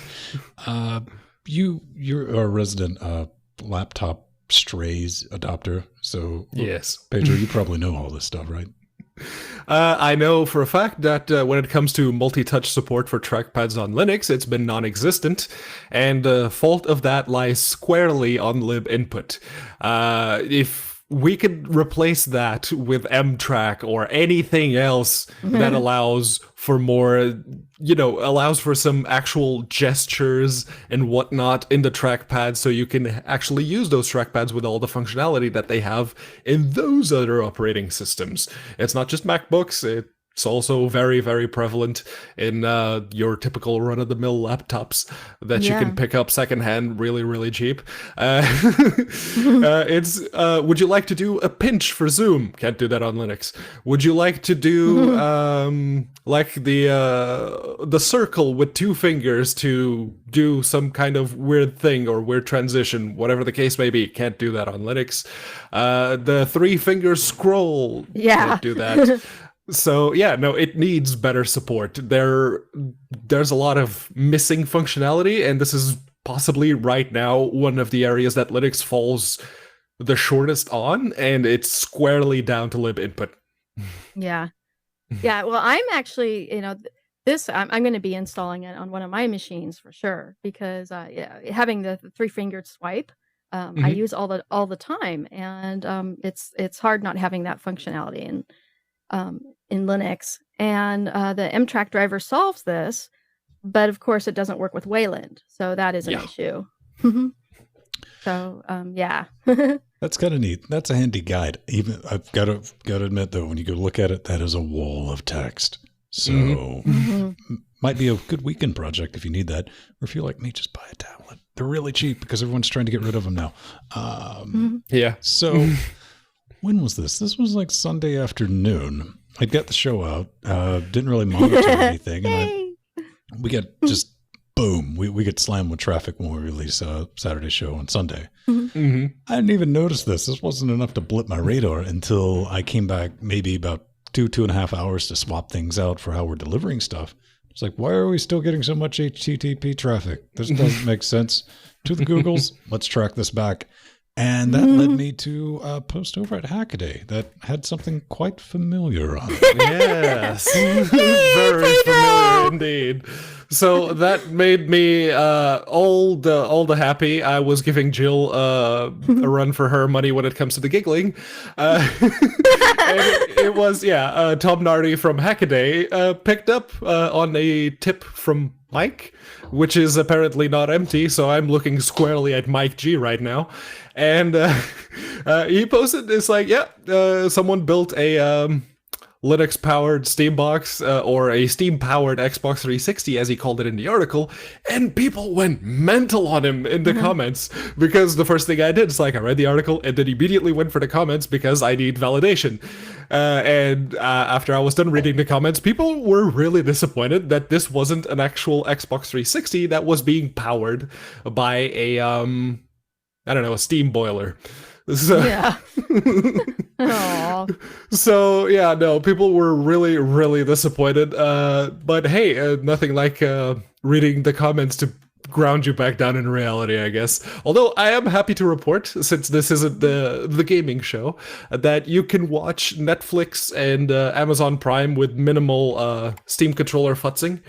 You're a resident laptop strays adopter. So,
yes,
Pedro, you probably know all this stuff, right?
I know for a fact that when it comes to multi-touch support for trackpads on Linux, it's been non-existent, and the fault of that lies squarely on lib input. If we could replace that with MTrack or anything else that allows for more, allows for some actual gestures and whatnot in the trackpad, so you can actually use those trackpads with all the functionality that they have in those other operating systems. It's not just MacBooks. It's also very, very prevalent in your typical run-of-the-mill laptops that you can pick up secondhand really, really cheap. Would you like to do a pinch for Zoom? Can't do that on Linux. Would you like to do like the circle with 2 fingers to do some kind of weird thing or weird transition, whatever the case may be? Can't do that on Linux. The 3-finger scroll. Can't do that. So it needs better support. There's a lot of missing functionality, and this is possibly right now one of the areas that Linux falls the shortest on, and it's squarely down to lib input.
Yeah. Well, I'm actually, I'm going to be installing it on one of my machines for sure, because having the 3-fingered swipe, I use all the time, and it's hard not having that functionality in Linux, and the MTrack driver solves this, but of course it doesn't work with Wayland, so that is an issue. So
that's kind of neat. That's a handy guide. Even I've got to admit though, when you go look at it, that is a wall of text. So might be a good weekend project if you need that, or if you're like me, just buy a tablet. They're really cheap because everyone's trying to get rid of them now. So. When was this? This was like Sunday afternoon. I got the show out, didn't really monitor anything, and we got just boom. We get slammed with traffic when we release a Saturday show on Sunday. I didn't even notice this. This wasn't enough to blip my radar until I came back maybe about 2.5 hours to swap things out for how we're delivering stuff. It's like, why are we still getting so much HTTP traffic? This doesn't make sense. To the Googles, let's track this back. And that led me to a post over at Hackaday that had something quite familiar on it.
Yes, very familiar indeed. So that made me all the happy. I was giving Jill a run for her money when it comes to the giggling. And it was, Tom Nardi from Hackaday picked up on a tip from Mike, which is apparently not empty, so I'm looking squarely at Mike G right now. And he posted, it's like, someone built a Linux-powered Steam box, or a Steam-powered Xbox 360, as he called it in the article, and people went mental on him in the comments, because the first thing I did is like, I read the article, and then immediately went for the comments, because I need validation. And after I was done reading the comments, people were really disappointed that this wasn't an actual Xbox 360 that was being powered by a, a steam boiler. So, so people were really, really disappointed. But hey, nothing like reading the comments to ground you back down in reality, I guess. Although I am happy to report, since this isn't the gaming show, that you can watch Netflix and Amazon Prime with minimal Steam controller futzing.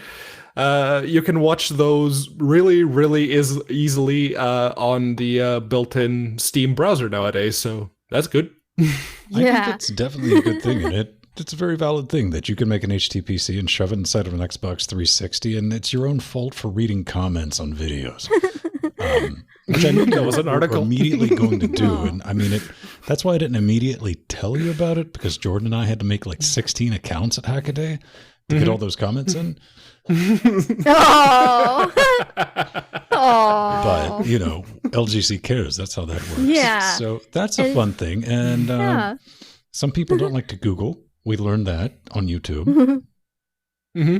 You can watch those really, really easily on the built-in Steam browser nowadays, so that's good.
I think that's definitely a good thing, and it's a very valid thing that you can make an HTPC and shove it inside of an Xbox 360, and it's your own fault for reading comments on videos. Which I knew that was an article immediately going to do, and I mean that's why I didn't immediately tell you about it, because Jordan and I had to make like 16 accounts at Hackaday to get all those comments in.
Oh.
But LGC cares. That's how that works.
Yeah.
So that's a fun thing. And some people don't like to Google. We learned that on YouTube.
Mm-hmm.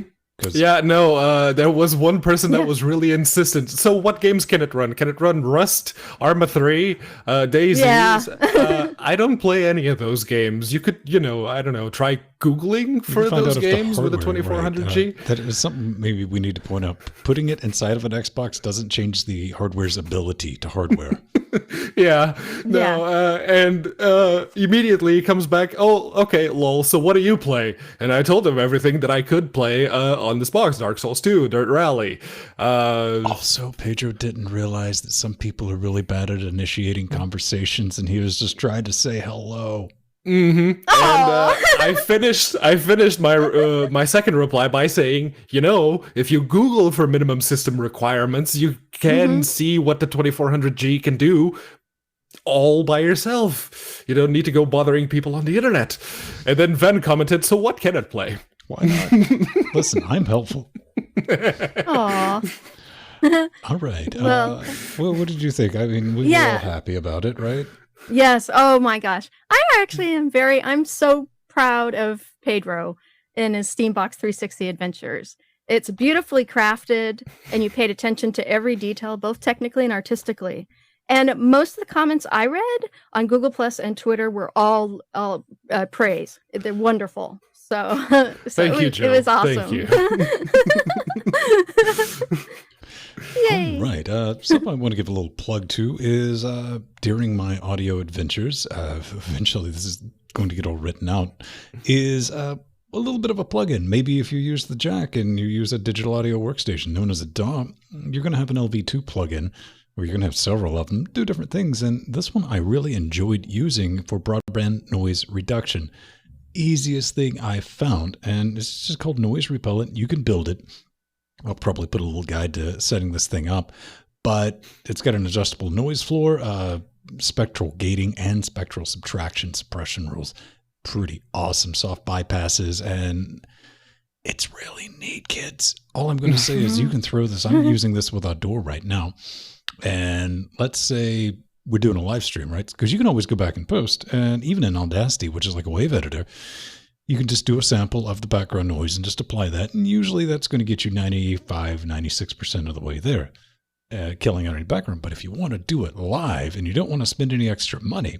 Yeah, no, there was one person that was really insistent. So what games can it run? Can it run Rust, Arma 3, DayZ?
Yeah.
I don't play any of those games. You could, I don't know, try Googling for those games with a 2400G.
Right. That is something maybe we need to point out. Putting it inside of an Xbox doesn't change the hardware's ability to hardware.
Yeah, no, and immediately he comes back, oh, okay, lol, so what do you play? And I told him everything that I could play on this box, Dark Souls 2, Dirt Rally.
Also, Pedro didn't realize that some people are really bad at initiating conversations, and he was just trying to say hello.
Mm-hmm. And I finished my my second reply by saying, if you Google for minimum system requirements, you can see what the 2400G can do all by yourself. You don't need to go bothering people on the internet. And then Ven commented, so what can it play?
Why not? Listen, I'm helpful.
Aww.
All right. Well, what did you think? I mean, we were all happy about it, right?
Yes. Oh my gosh. I actually I'm so proud of Pedro in his Steambox 360 adventures. It's beautifully crafted and you paid attention to every detail, both technically and artistically. And most of the comments I read on Google Plus and Twitter were all praise. They're wonderful. So,
Thank you, Joe.
It was awesome.
Thank you.
Yay.
All right. Something I want to give a little plug to is during my audio adventures, eventually this is going to get all written out, is a little bit of a plugin. Maybe if you use the jack and you use a digital audio workstation known as a DAW, you're going to have an LV2 plugin where you're going to have several of them do different things. And this one I really enjoyed using for broadband noise reduction. Easiest thing I found, and it's just called Noise Repellent. You can build it. I'll probably put a little guide to setting this thing up, but it's got an adjustable noise floor, spectral gating, and spectral subtraction suppression rules. Pretty awesome soft bypasses, and it's really neat, kids. All I'm going to say is you can throw this. I'm using this with Outdoor right now, and let's say we're doing a live stream, right? Because you can always go back and post, and even in Audacity, which is like a wave editor, you can just do a sample of the background noise and just apply that. And usually that's going to get you 95, 96% of the way there, killing out any background. But if you want to do it live and you don't want to spend any extra money,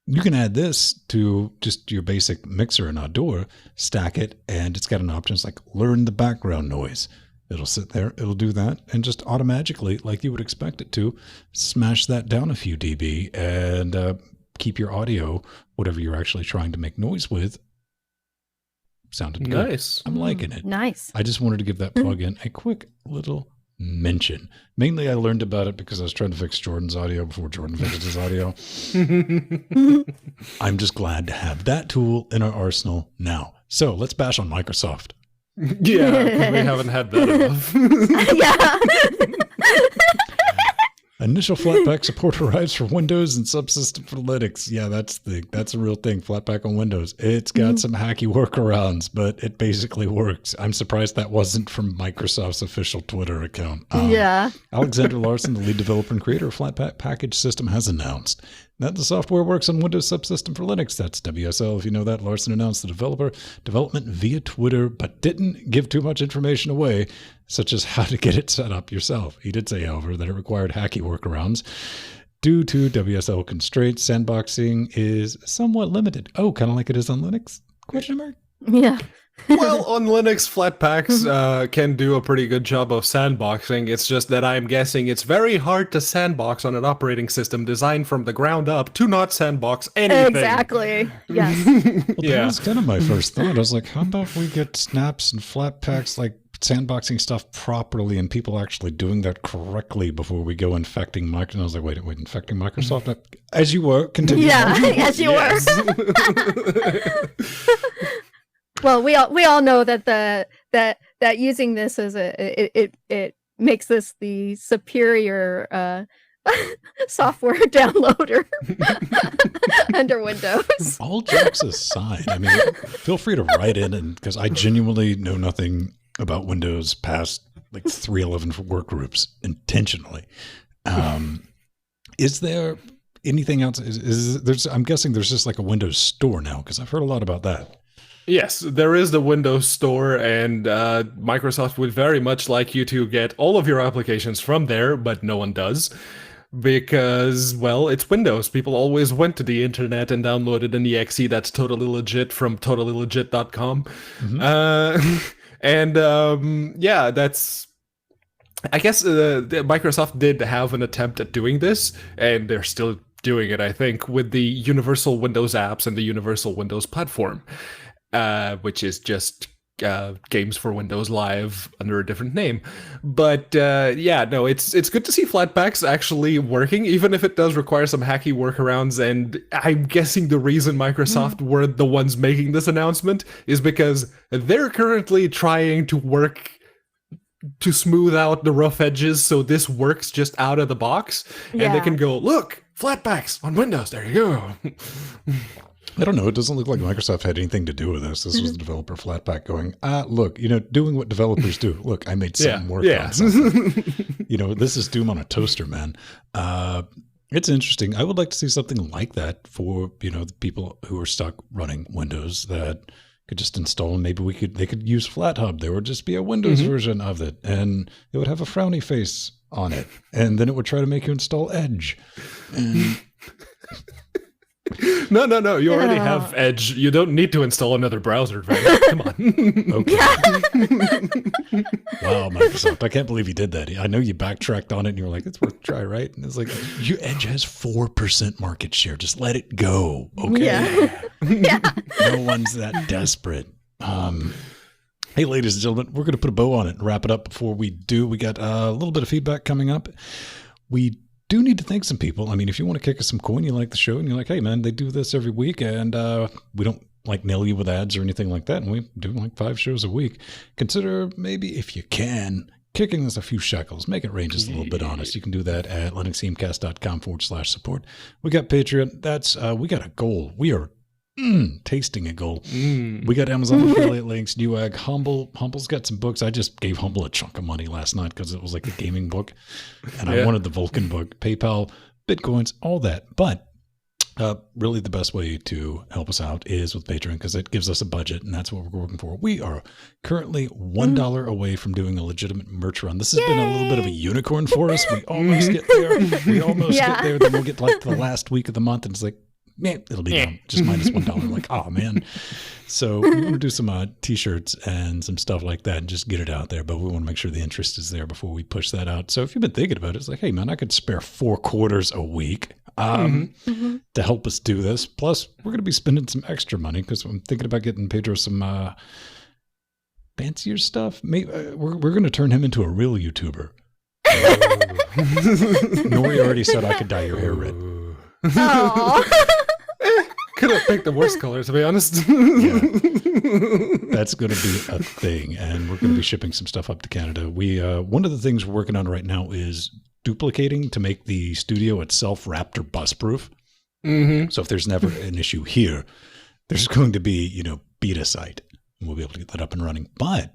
you can add this to just your basic mixer in Outdoor, stack it, and it's got an option. It's like learn the background noise. It'll sit there, it'll do that, and just automatically, like you would expect it to, smash that down a few dB and keep your audio, whatever you're actually trying to make noise with, sounded good.
Nice.
I'm liking it.
Nice.
I just wanted to give that plugin a quick little mention. Mainly I learned about it because I was trying to fix Jordan's audio before Jordan fixed his audio. I'm just glad to have that tool in our arsenal now. So let's bash on Microsoft.
Yeah, because we haven't had that enough.
Yeah.
Initial Flatpak support arrives for Windows and subsystem for Linux. Yeah, that's a real thing. Flatpak on Windows. It's got some hacky workarounds, but it basically works. I'm surprised that wasn't from Microsoft's official Twitter account.
Yeah.
Alexander Larson, the lead developer and creator of Flatpak package system, has announced that the software works on Windows subsystem for Linux. That's WSL. If you know that, Larson announced the development via Twitter, but didn't give too much information away, such as how to get it set up yourself. He did say, however, that it required hacky workarounds. Due to WSL constraints, sandboxing is somewhat limited. Oh, kind of like it is on Linux? Question mark?
Yeah.
Well, on Linux, Flatpaks can do a pretty good job of sandboxing. It's just that I'm guessing it's very hard to sandbox on an operating system designed from the ground up to not sandbox anything.
Exactly. Yes.
Well, that was kind of my first thought. I was like, how about we get snaps and Flatpaks, like sandboxing stuff properly and people actually doing that correctly before we go infecting Microsoft. And I was like, wait, infecting Microsoft? As you were, continue.
Yeah, as you were. Well, we all know that that using this as it makes this the superior software downloader under Windows.
All jokes aside, I mean, feel free to write in, and because I genuinely know nothing about Windows past like 3.11 work groups intentionally. Is there anything else? I'm guessing there's just like a Windows store now, because I've heard a lot about that.
Yes, there is the Windows Store, and Microsoft would very much like you to get all of your applications from there, but no one does. Because, well, it's Windows. People always went to the internet and downloaded an exe that's totally legit from totallylegit.com. Yeah, that's... I guess Microsoft did have an attempt at doing this, and they're still doing it, I think, with the Universal Windows apps and the Universal Windows platform, which is just Games for Windows Live under a different name. But yeah, no, it's good to see Flatpaks actually working, even if it does require some hacky workarounds. And I'm guessing the reason Microsoft were the ones making this announcement is because they're currently trying to work to smooth out the rough edges so this works just out of the box, and they can go, look, Flatpaks on Windows, there you go.
I don't know. It doesn't look like Microsoft had anything to do with this. This was the developer Flatpak going, look, doing what developers do. Look, I made something work on something. This is Doom on a toaster, man. It's interesting. I would like to see something like that for, the people who are stuck running Windows that could just install, and maybe they could use FlatHub. There would just be a Windows version of it, and it would have a frowny face on it, and then it would try to make you install Edge. And
No. You already have Edge. You don't need to install another browser, right? Come on.
Okay. Wow, Microsoft. I can't believe you did that. I know you backtracked on it and you were like, it's worth a try, right? And it's like, your Edge has 4% market share. Just let it go. Okay.
Yeah.
No one's that desperate. Hey, ladies and gentlemen, we're going to put a bow on it and wrap it up. Before we do, we got a little bit of feedback coming up. We do need to thank some people. I mean, if you want to kick us some coin, you like the show, and you're like, hey, man, they do this every week, and we don't nail you with ads or anything like that, and we do 5 shows a week. Consider maybe, if you can, kicking us a few shekels. Make it rain just a little bit on us. You can do that at linuxgamecast.com/support. We got Patreon. That's we got a goal. We are tasting a goal. We got Amazon affiliate links, Newegg, Humble's got some books. I just gave Humble a chunk of money last night because it was like the gaming book, and I wanted the Vulcan book. PayPal, Bitcoins, all that. But really the best way to help us out is with Patreon, because it gives us a budget, and that's what we're working for. We are currently $1 away from doing a legitimate merch run. This has been a little bit of a unicorn for us. We almost get there. Get there. Then we'll get to the last week of the month, and it's like, man, it'll be down just minus $1. Like, oh man. So we want to do some t-shirts and some stuff like that and just get it out there. But we want to make sure the interest is there before we push that out. So if you've been thinking about it, it's like, hey man, I could spare 4 quarters a week to help us do this. Plus, we're going to be spending some extra money because I'm thinking about getting Pedro some fancier stuff. Maybe we're going to turn him into a real YouTuber. Nori already said I could dye your hair red.
Could have picked the worst color, to be honest.
That's going to be a thing, and we're going to be shipping some stuff up to Canada. We one of the things we're working on right now is duplicating to make the studio itself Raptor bus-proof. So if there's never an issue here, there's going to be, beta site, and we'll be able to get that up and running. But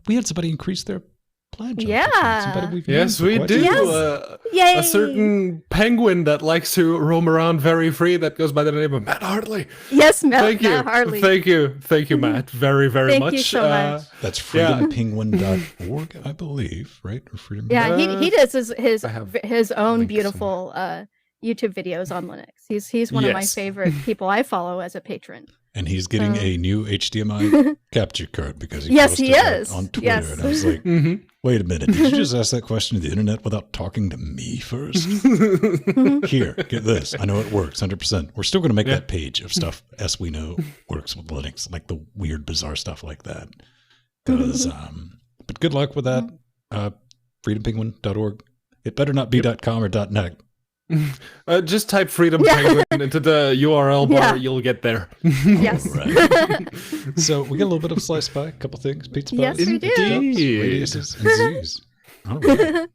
we had somebody increase their pledge.
Yes, we do. A certain penguin that likes to roam around very free that goes by the name of Matt Hartley.
Yes, Matt Hartley.
Thank you, Matt, very, very much.
Thank you so much.
That's freedompenguin.org, I believe, right? Or freedom.
Yeah, he does his own beautiful YouTube videos on Linux. He's one of my favorite people I follow as a patron.
And he's getting a new HDMI capture card because he posted it on Twitter.
Yes.
And I was like, wait a minute, did you just ask that question to the internet without talking to me first? Here, get this. I know it works 100%. We're still going to make that page of stuff as we know works with Linux, like the weird, bizarre stuff like that. But good luck with that. Freedompenguin.org. It better not be .com or .net.
Just type Freedom Penguin into the URL bar. You'll get there.
Yes.
Right. So we got a little bit of sliced pie, a couple things, pizza pies.
Yes, we do.
Radiuses, and Z's. All right.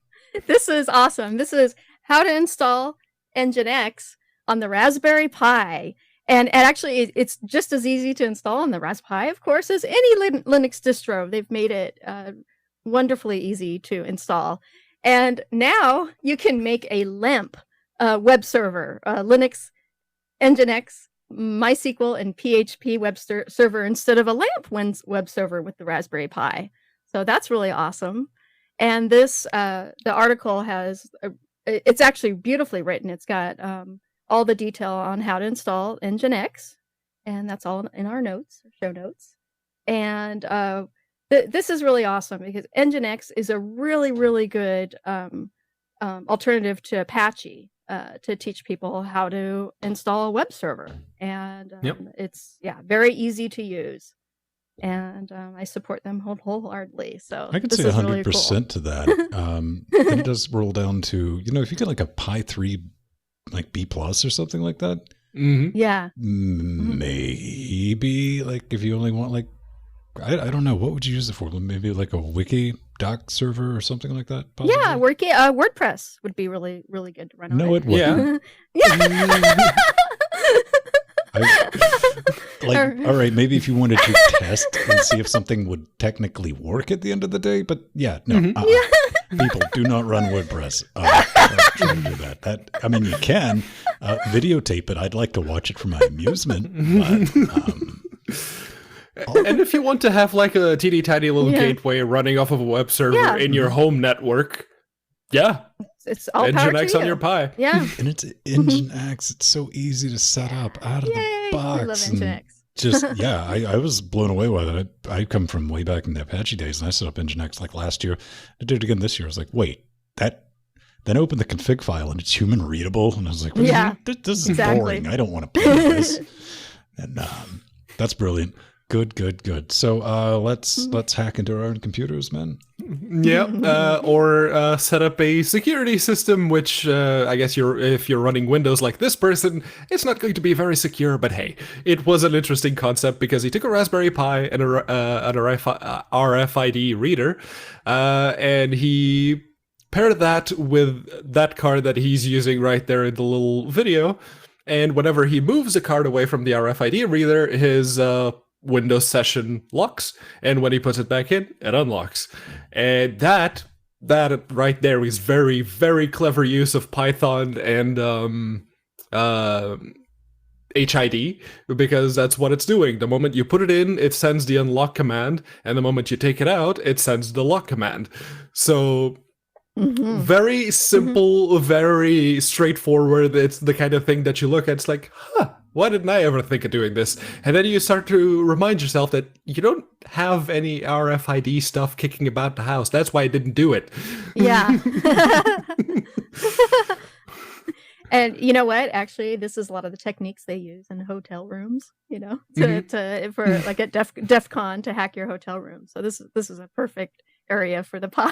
This is awesome. This is how to install Nginx on the Raspberry Pi. And actually, it's just as easy to install on the Raspberry Pi, of course, as any Linux distro. They've made it wonderfully easy to install. And now you can make a LAMP web server, Linux Nginx MySQL and PHP web server instead of a LAMP web server with the Raspberry Pi. So that's really awesome. And this, the article has, it's actually beautifully written. It's got all the detail on how to install Nginx, and that's all in our notes, show notes. And this is really awesome because Nginx is a really, really good alternative to Apache to teach people how to install a web server. And it's very easy to use. And I support them wholeheartedly. So
I could say 100% really cool. To that. Then it does roll down to, if you get like a Pi 3, like B+ or something like that.
Mm-hmm.
Yeah.
Maybe like if you only want like, I don't know, what would you use it for? Maybe like a wiki doc server or something like that? Possibly?
Yeah, WordPress would be really, really good to run on.
No, it wouldn't.
Yeah.
All right, maybe if you wanted to test and see if something would technically work at the end of the day, but no. People do not run WordPress. Try to do that. I mean, you can videotape it. I'd like to watch it for my amusement. But,
and if you want to have like a teeny tiny little gateway running off of a web server in your home network,
it's all
Nginx on your Pi.
Yeah.
And it's Nginx. It's so easy to set up out of the box.
I love Nginx.
Just, I was blown away by that. I come from way back in the Apache days, and I set up Nginx like last year. I did it again this year. I was like, wait, then I opened the config file, and it's human readable. And I was like, this is boring. I don't want to play this. And that's brilliant. Good. So let's hack into our own computers, man.
Yeah, or set up a security system, which I guess if you're running Windows like this person, it's not going to be very secure. But hey, it was an interesting concept because he took a Raspberry Pi and an RFID reader, and he paired that with that card that he's using right there in the little video. And whenever he moves a card away from the RFID reader, his Windows session locks, and when he puts it back in, it unlocks. And that right there is very, very clever use of Python and HID, because that's what it's doing. The moment you put it in, it sends the unlock command, and the moment you take it out, it sends the lock command. So very simple, very straightforward. It's the kind of thing that you look at, it's like, why didn't I ever think of doing this? And then you start to remind yourself that you don't have any RFID stuff kicking about the house. That's why I didn't do it.
Yeah. And you know what? Actually, this is a lot of the techniques they use in hotel rooms, for like at DEF CON to hack your hotel room. So this is a perfect area for the Pi.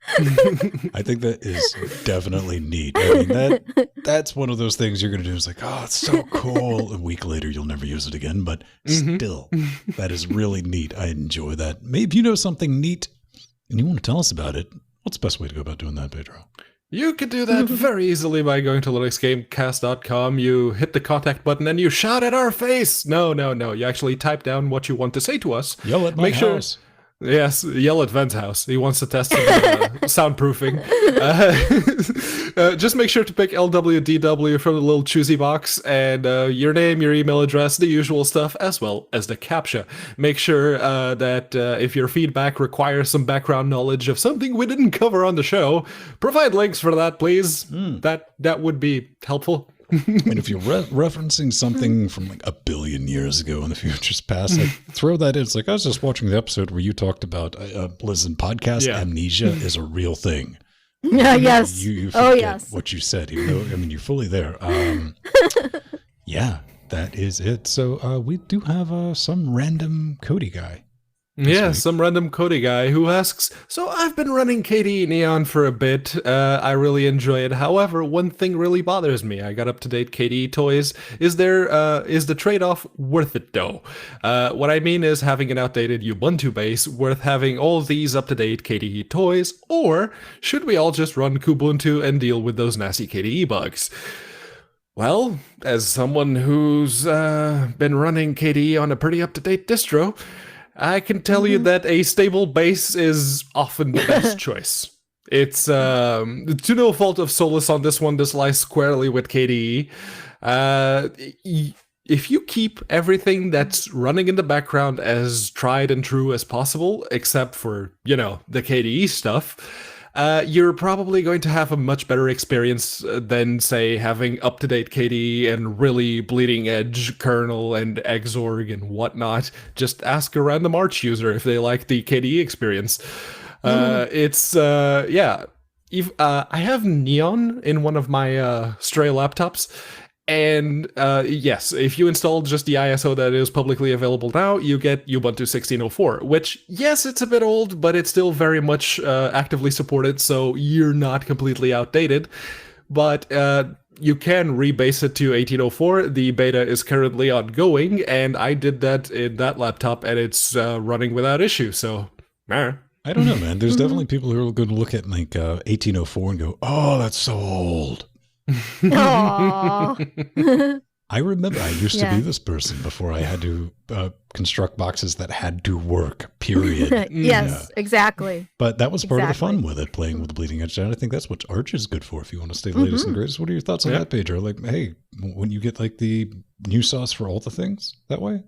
I think that is definitely neat. I mean, that's one of those things you're going to do. It's like, oh, it's so cool. A week later, you'll never use it again. But still, that is really neat. I enjoy that. Maybe you know something neat and you want to tell us about it. What's the best way to go about doing that, Pedro?
You can do that very easily by going to linuxgamecast.com. You hit the contact button and you shout at our face. No. You actually type down what you want to say to us.
Yell at my house.
Yes, yell at Ven's house. He wants to test some soundproofing. Just make sure to pick LWDW from the little choosy box, and your name, your email address, the usual stuff, as well as the CAPTCHA. Make sure that if your feedback requires some background knowledge of something we didn't cover on the show, provide links for that, please. That would be helpful.
And if you're referencing something from like 1 billion years ago in the future's past, like throw that in. It's like, I was just watching the episode where you talked about listen, podcast amnesia is a real thing.
Yes.
You forget what you said, even though, I mean, you're fully there. Yeah, that is it. So we do have some random Cody guy.
Yeah, some random Cody guy who asks, so I've been running KDE Neon for a bit. I really enjoy it. However, one thing really bothers me. I got up-to-date KDE toys. Is the trade-off worth it, though? What I mean is having an outdated Ubuntu base worth having all of these up-to-date KDE toys, or should we all just run Kubuntu and deal with those nasty KDE bugs? Well, as someone who's been running KDE on a pretty up-to-date distro, I can tell you that a stable base is often the best choice. It's to no fault of Solus on this one. This lies squarely with KDE. if you keep everything that's running in the background as tried and true as possible, except for, the KDE stuff, you're probably going to have a much better experience than, say, having up-to-date KDE and really bleeding-edge kernel and Xorg and whatnot. Just ask a random Arch user if they like the KDE experience. I have Neon in one of my Stray laptops. And yes, if you install just the ISO that is publicly available now, you get Ubuntu 16.04, which, yes, it's a bit old, but it's still very much actively supported, so you're not completely outdated. But you can rebase it to 18.04. The beta is currently ongoing, and I did that in that laptop, and it's running without issue, so...
I don't know, man. There's definitely people who are going to look at 1804 and go, "Oh, that's so old." I remember I used to be this person before I had to construct boxes that had to work, period.
Yes, exactly.
But that was part of the fun with it, playing with the bleeding edge. And I think that's what Arch is good for if you want to stay latest and greatest. What are your thoughts on that, Pedro? Hey, wouldn't you get the new sauce for all the things that way?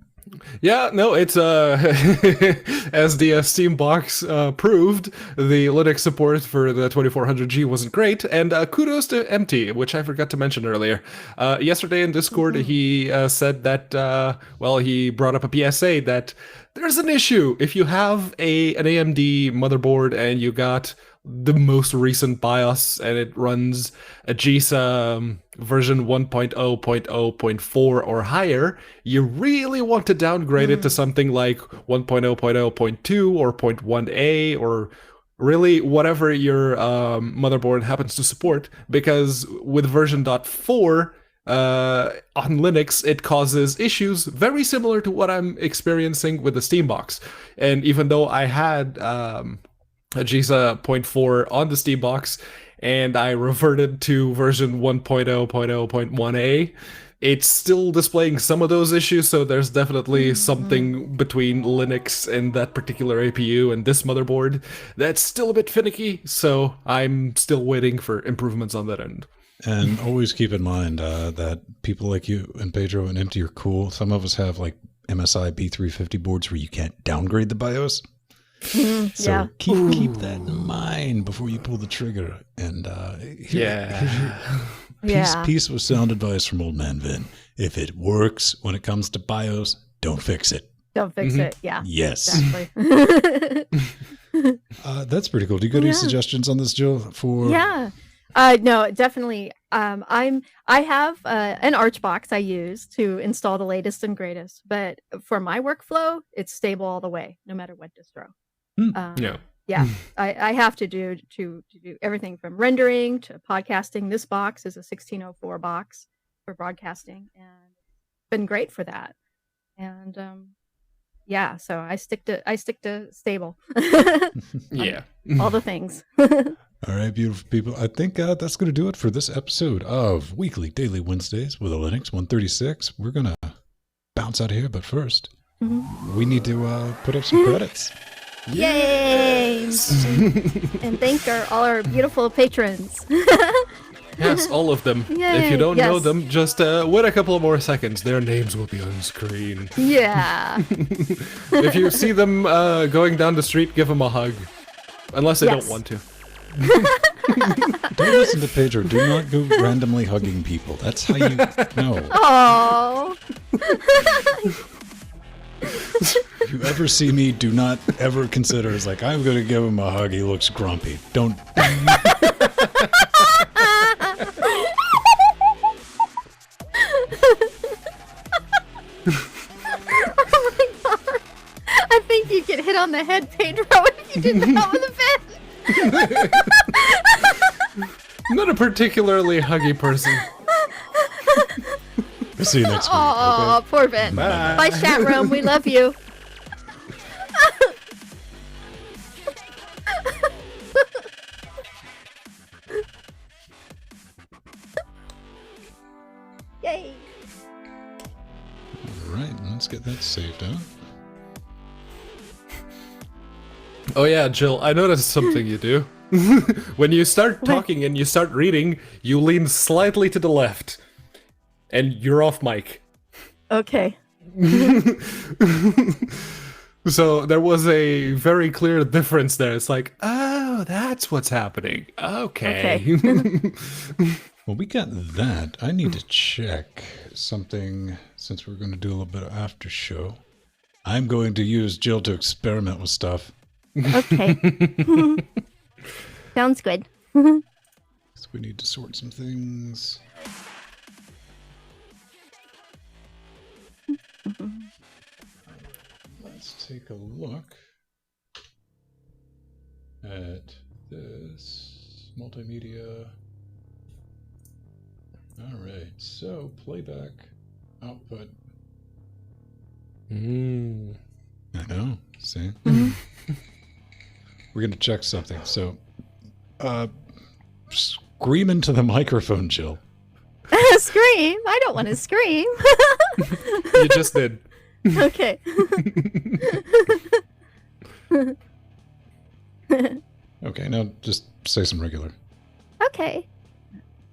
Yeah, no, it's as the Steam box proved, the Linux support for the 2400G wasn't great, and kudos to Empty, which I forgot to mention earlier. Yesterday in Discord, he said that, he brought up a PSA that there's an issue if you have an AMD motherboard and you got the most recent BIOS and it runs a GISA version 1.0.0.4 or higher, you really want to downgrade it to something like 1.0.0.2 or 0.1a or really whatever your motherboard happens to support, because with version 4 on Linux, it causes issues very similar to what I'm experiencing with the Steam box. And even though I had a GISA 0.4 on the Steam box, and I reverted to version 1.0.0.1a, it's still displaying some of those issues, so there's definitely something between Linux and that particular APU and this motherboard that's still a bit finicky, so I'm still waiting for improvements on that end.
And always keep in mind that people like you and Pedro and Empty are cool. Some of us have MSI B350 boards where you can't downgrade the BIOS. So keep that in mind before you pull the trigger. And piece of sound advice from Old Man Vin. If it works when it comes to BIOS, don't fix it.
Don't fix it. Yeah.
Yes.
Exactly.
That's pretty cool. Do you got any suggestions on this, Jill?
No, definitely. I have an Arch box I use to install the latest and greatest, but for my workflow, it's stable all the way, no matter what distro. I have to do everything from rendering to podcasting. This box is a 1604 box for broadcasting, and it's been great for that. And so I stick to stable. All the things.
All right, beautiful people. I think that's going to do it for this episode of Weekly Daily Wednesdays with a Linux 136. We're going to bounce out of here, but first, we need to put up some credits.
Yay! And thank all our beautiful patrons.
Yes, all of them.
Yay,
if you don't know them, just wait a couple of more seconds. Their names will be on screen.
Yeah.
If you see them going down the street, give them a hug. Unless they don't want to.
Don't listen to Pedro. Do not go randomly hugging people. That's how you know.
Oh.
If you ever see me, do not ever consider it's I'm going to give him a hug. He looks grumpy. Don't.
I think you get hit on the head, Pedro, if you did that with a pen.
I'm not a particularly huggy person.
We'll see you next week.
Oh, poor Ben. Bye, chat room. We love you. Yay.
All right, let's get that saved out.
Oh yeah, Jill, I noticed something you do. When you start talking and you start reading, you lean slightly to the left. And you're off mic.
Okay.
So there was a very clear difference there. It's like, oh, that's what's happening. Okay.
Well, we got that. I need to check something since we're going to do a little bit of after show. I'm going to use Jill to experiment with stuff.
Okay. Sounds good.
So we need to sort some things. Let's take a look at this multimedia. All right, so playback, output. I know, see? We're going to check something. So, scream into the microphone, Jill.
Scream? I don't want to scream.
You just did.
Okay.
Okay, now just say some regular.
Okay.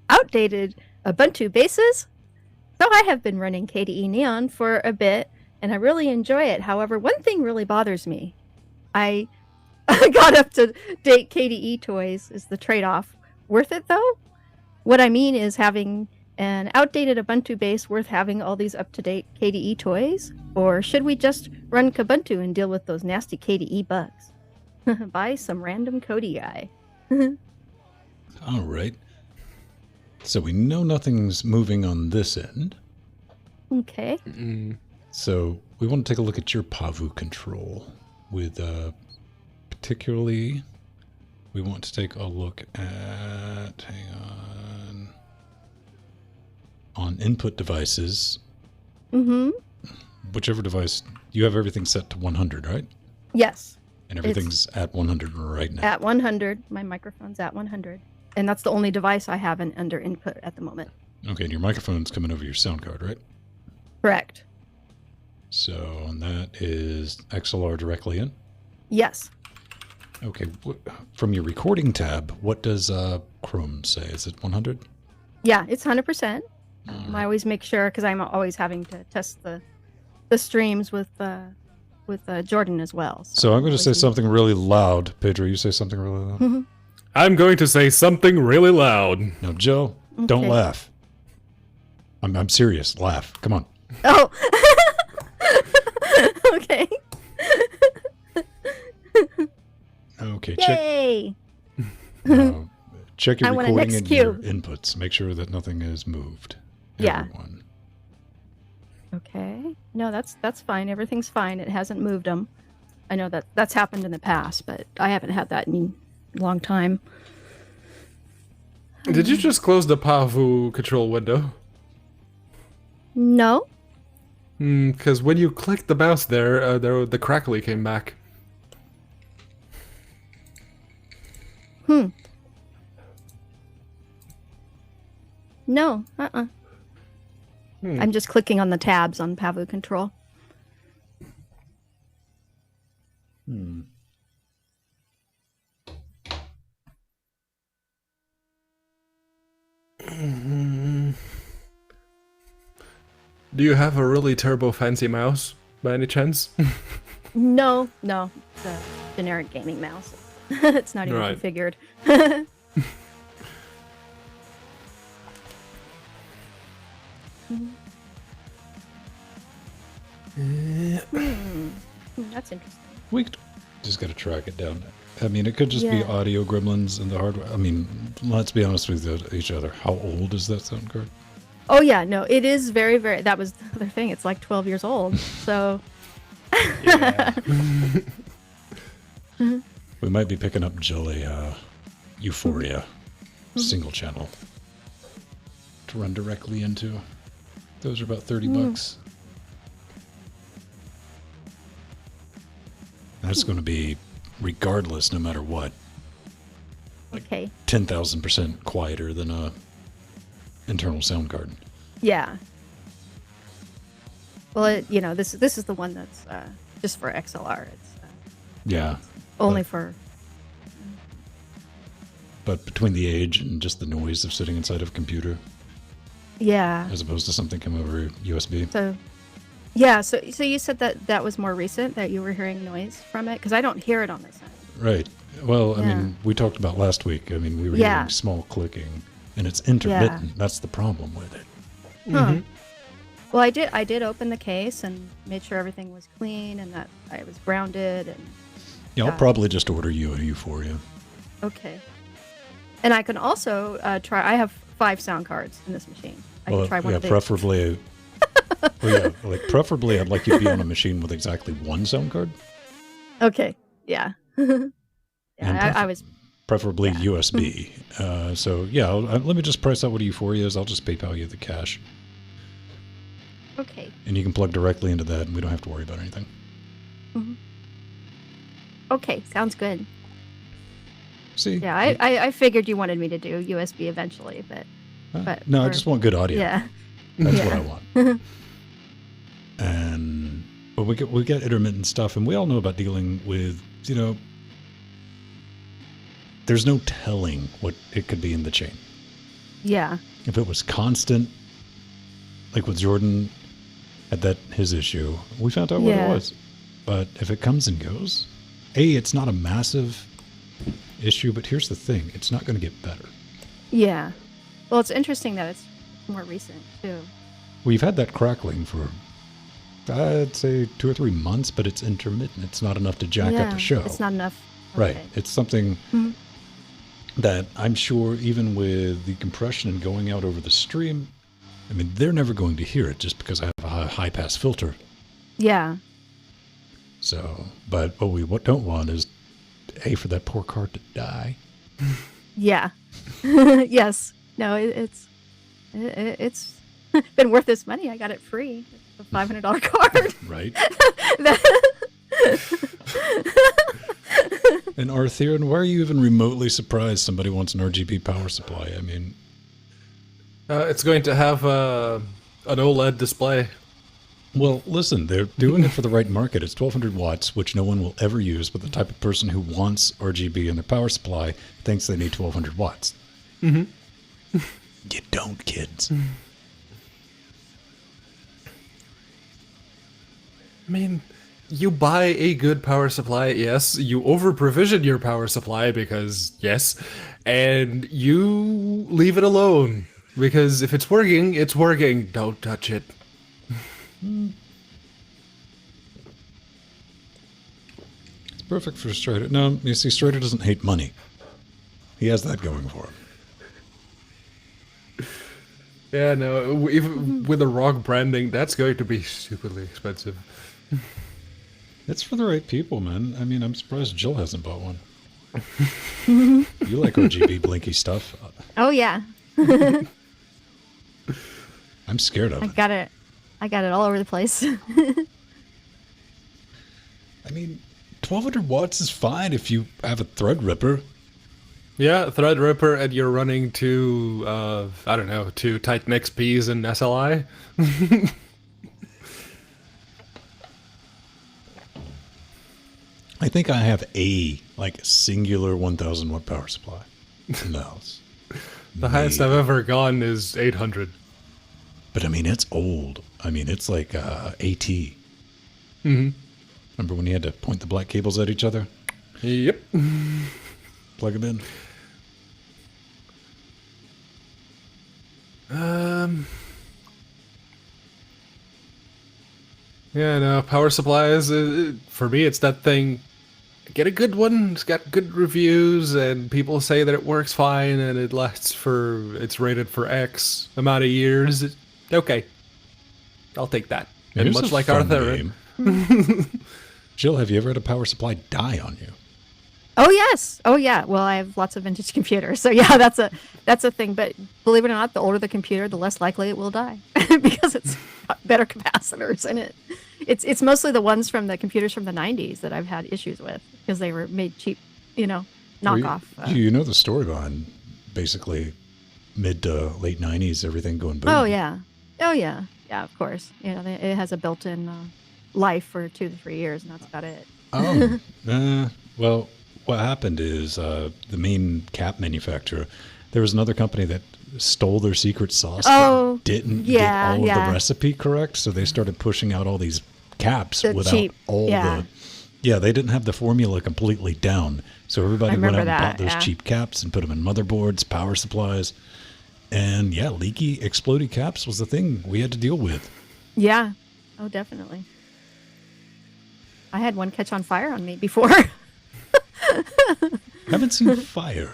Outdated Ubuntu bases. So I have been running KDE Neon for a bit, and I really enjoy it. However, one thing really bothers me. I got up to date KDE toys. Is the trade-off worth it, though? What I mean is having an outdated Ubuntu base worth having all these up-to-date KDE toys? Or should we just run Kubuntu and deal with those nasty KDE bugs? By some random Kodi guy.
All right. So we know nothing's moving on this end.
Okay.
So we want to take a look at your Pavu control with particularly we want to take a look at hang on input devices. Whichever device you have everything set to 100, right?
Yes.
And everything's at 100 right now.
At 100. My microphone's at 100. And that's the only device I have under input at the moment.
Okay, and your microphone's coming over your sound card, right?
Correct.
So and that is XLR directly in?
Yes.
Okay, from your recording tab, what does Chrome say? Is it 100?
Yeah, it's 100%. I always make sure, because I'm always having to test the streams with Jordan as well.
So I'm going to say something really loud. Pedro, you say something really loud?
I'm going to say something really loud.
No, Jill, don't laugh. I'm serious. Laugh. Come on.
Oh. Okay.
Okay,
Yay!
check your
I want a
recording
next
and your
cube.
inputs. Make sure that nothing is moved.
Yeah.
Everyone.
Okay. No, that's fine. Everything's fine. It hasn't moved them. I know that's happened in the past, but I haven't had that in a long time.
Did you just close the Pavu control window?
No.
Because when you clicked the mouse there, the crackly came back.
No. I'm just clicking on the tabs on Pavu control.
Do you have a really turbo fancy mouse, by any chance?
No. It's a generic gaming mouse. It's not even
Right.
configured. That's interesting.
We just got to track it down. I mean, it could just be
Yeah.
audio gremlins in the hardware. I mean, let's be honest with each other. How old is that sound card?
Oh yeah, no, it is very, very. That was the other thing. It's like 12 years old. So.
Yeah.
We might be picking up Jill a Euphoria single channel to run directly into. Those are about 30 bucks. That's going to be, regardless, no matter what,
Okay.
10,000% quieter than a internal sound card.
Yeah. Well, this is the one that's just for XLR. It's
Yeah.
only for.
But between the age and just the noise of sitting inside of a computer,
Yeah.
as opposed to something coming over USB.
So Yeah, so you said that was more recent, that you were hearing noise from it? Because I don't hear it on this end.
Right. Well, I
Yeah.
mean, we talked about last week. I mean, we were
Yeah.
hearing small clicking, and it's intermittent. That's the problem with it.
Huh. Well, I did open the case and made sure everything was clean and that I was grounded and
Yeah, I'll
Got it.
probably just order you a U4U.
okay. And I can also try. I have 5 sound cards in this machine. I can try one
yeah,
of these.
preferably. Well, yeah, like preferably, I'd like you to be on a machine with exactly one sound card,
Okay. Yeah.
And
yeah. I was.
preferably
Yeah.
USB. So yeah, let me just price out what a U4U is. I'll just PayPal you the cash,
Okay.
and you can plug directly into that, and we don't have to worry about anything.
Okay. Sounds good.
See?
Yeah. I figured you wanted me to do USB eventually, but
No, I
for-
just want good audio.
yeah.
That's
Yeah.
what I want. But we get intermittent stuff, and we all know about dealing with, there's no telling what it could be in the chain.
Yeah.
If it was constant, like with Jordan had his issue, we found out what
Yeah.
it was. But if it comes and goes, it's not a massive issue, but here's the thing, it's not going to get better.
Yeah. Well, it's interesting that it's more recent too.
We've had that crackling for, I'd say 2 or 3 months, but it's intermittent. It's not enough to jack up the show.
It's not enough.
Right.
Okay.
It's something that I'm sure even with the compression and going out over the stream, I mean, they're never going to hear it just because I have a high pass filter.
Yeah.
So, but what we don't want is, for that poor card to die.
Yeah. Yes. No, it's been worth this money. I got it free. It's a $500 card.
Right. And Arthurian, why are you even remotely surprised somebody wants an RGB power supply? I mean,
It's going to have an OLED display.
well, listen, they're doing it for the right market. It's 1200 watts, which no one will ever use, but the type of person who wants RGB in their power supply thinks they need 1200 watts. You don't, kids.
I mean, you buy a good power supply, yes. You over-provision your power supply because, yes. And you leave it alone. Because if it's working, it's working. Don't touch it.
It's perfect for Strider. No, you see, Strider doesn't hate money. He has that going for him.
Yeah, no, even with the ROG branding, that's going to be stupidly expensive.
It's for the right people, man. I mean, I'm surprised Jill hasn't bought one. You like RGB blinky stuff.
Oh yeah.
I'm scared of
I
it.
got it. I got it all over the place.
I mean, 1200 watts is fine if you have a Threadripper.
Yeah, Threadripper, and you're running two, I don't know, two Titan XPs and SLI.
I think I have a singular 1000 watt power supply. No.
The highest I've ever gone is 800.
But I mean, it's old. I mean, it's like AT.
Mm-hmm.
Remember when you had to point the black cables at each other?
Yep.
Plug them in.
Yeah, no, power supplies, for me, it's that thing. Get a good one, it's got good reviews, and people say that it works fine, and it lasts it's rated for X amount of years. Okay. I'll take that. And
Here's
much
a
like
fun
Arthur.
game. Jill, have you ever had a power supply die on you?
Oh yes. Oh yeah. Well, I have lots of vintage computers, so yeah, that's a thing. But believe it or not, the older the computer, the less likely it will die because it's got better capacitors in it. It's mostly the ones from the computers from the 90s that I've had issues with because they were made cheap, knockoff.
You know the story behind basically mid to late 90s, everything going boom.
Oh yeah. Yeah, of course. It has a built-in life for 2 to 3 years, and that's about it.
Oh, well, what happened is the main cap manufacturer, there was another company that stole their secret sauce.
Oh,
didn't
yeah,
get all of
yeah.
the recipe correct, so they started pushing out all these caps
The
without
cheap,
all
yeah.
the. Yeah, they didn't have the formula completely down, so everybody went out
remember
and bought
that,
those
yeah.
cheap caps and put them in motherboards, power supplies, and yeah, leaky, exploding caps was the thing we had to deal with.
Yeah. Oh, definitely. I had one catch on fire on me before.
Haven't seen fire.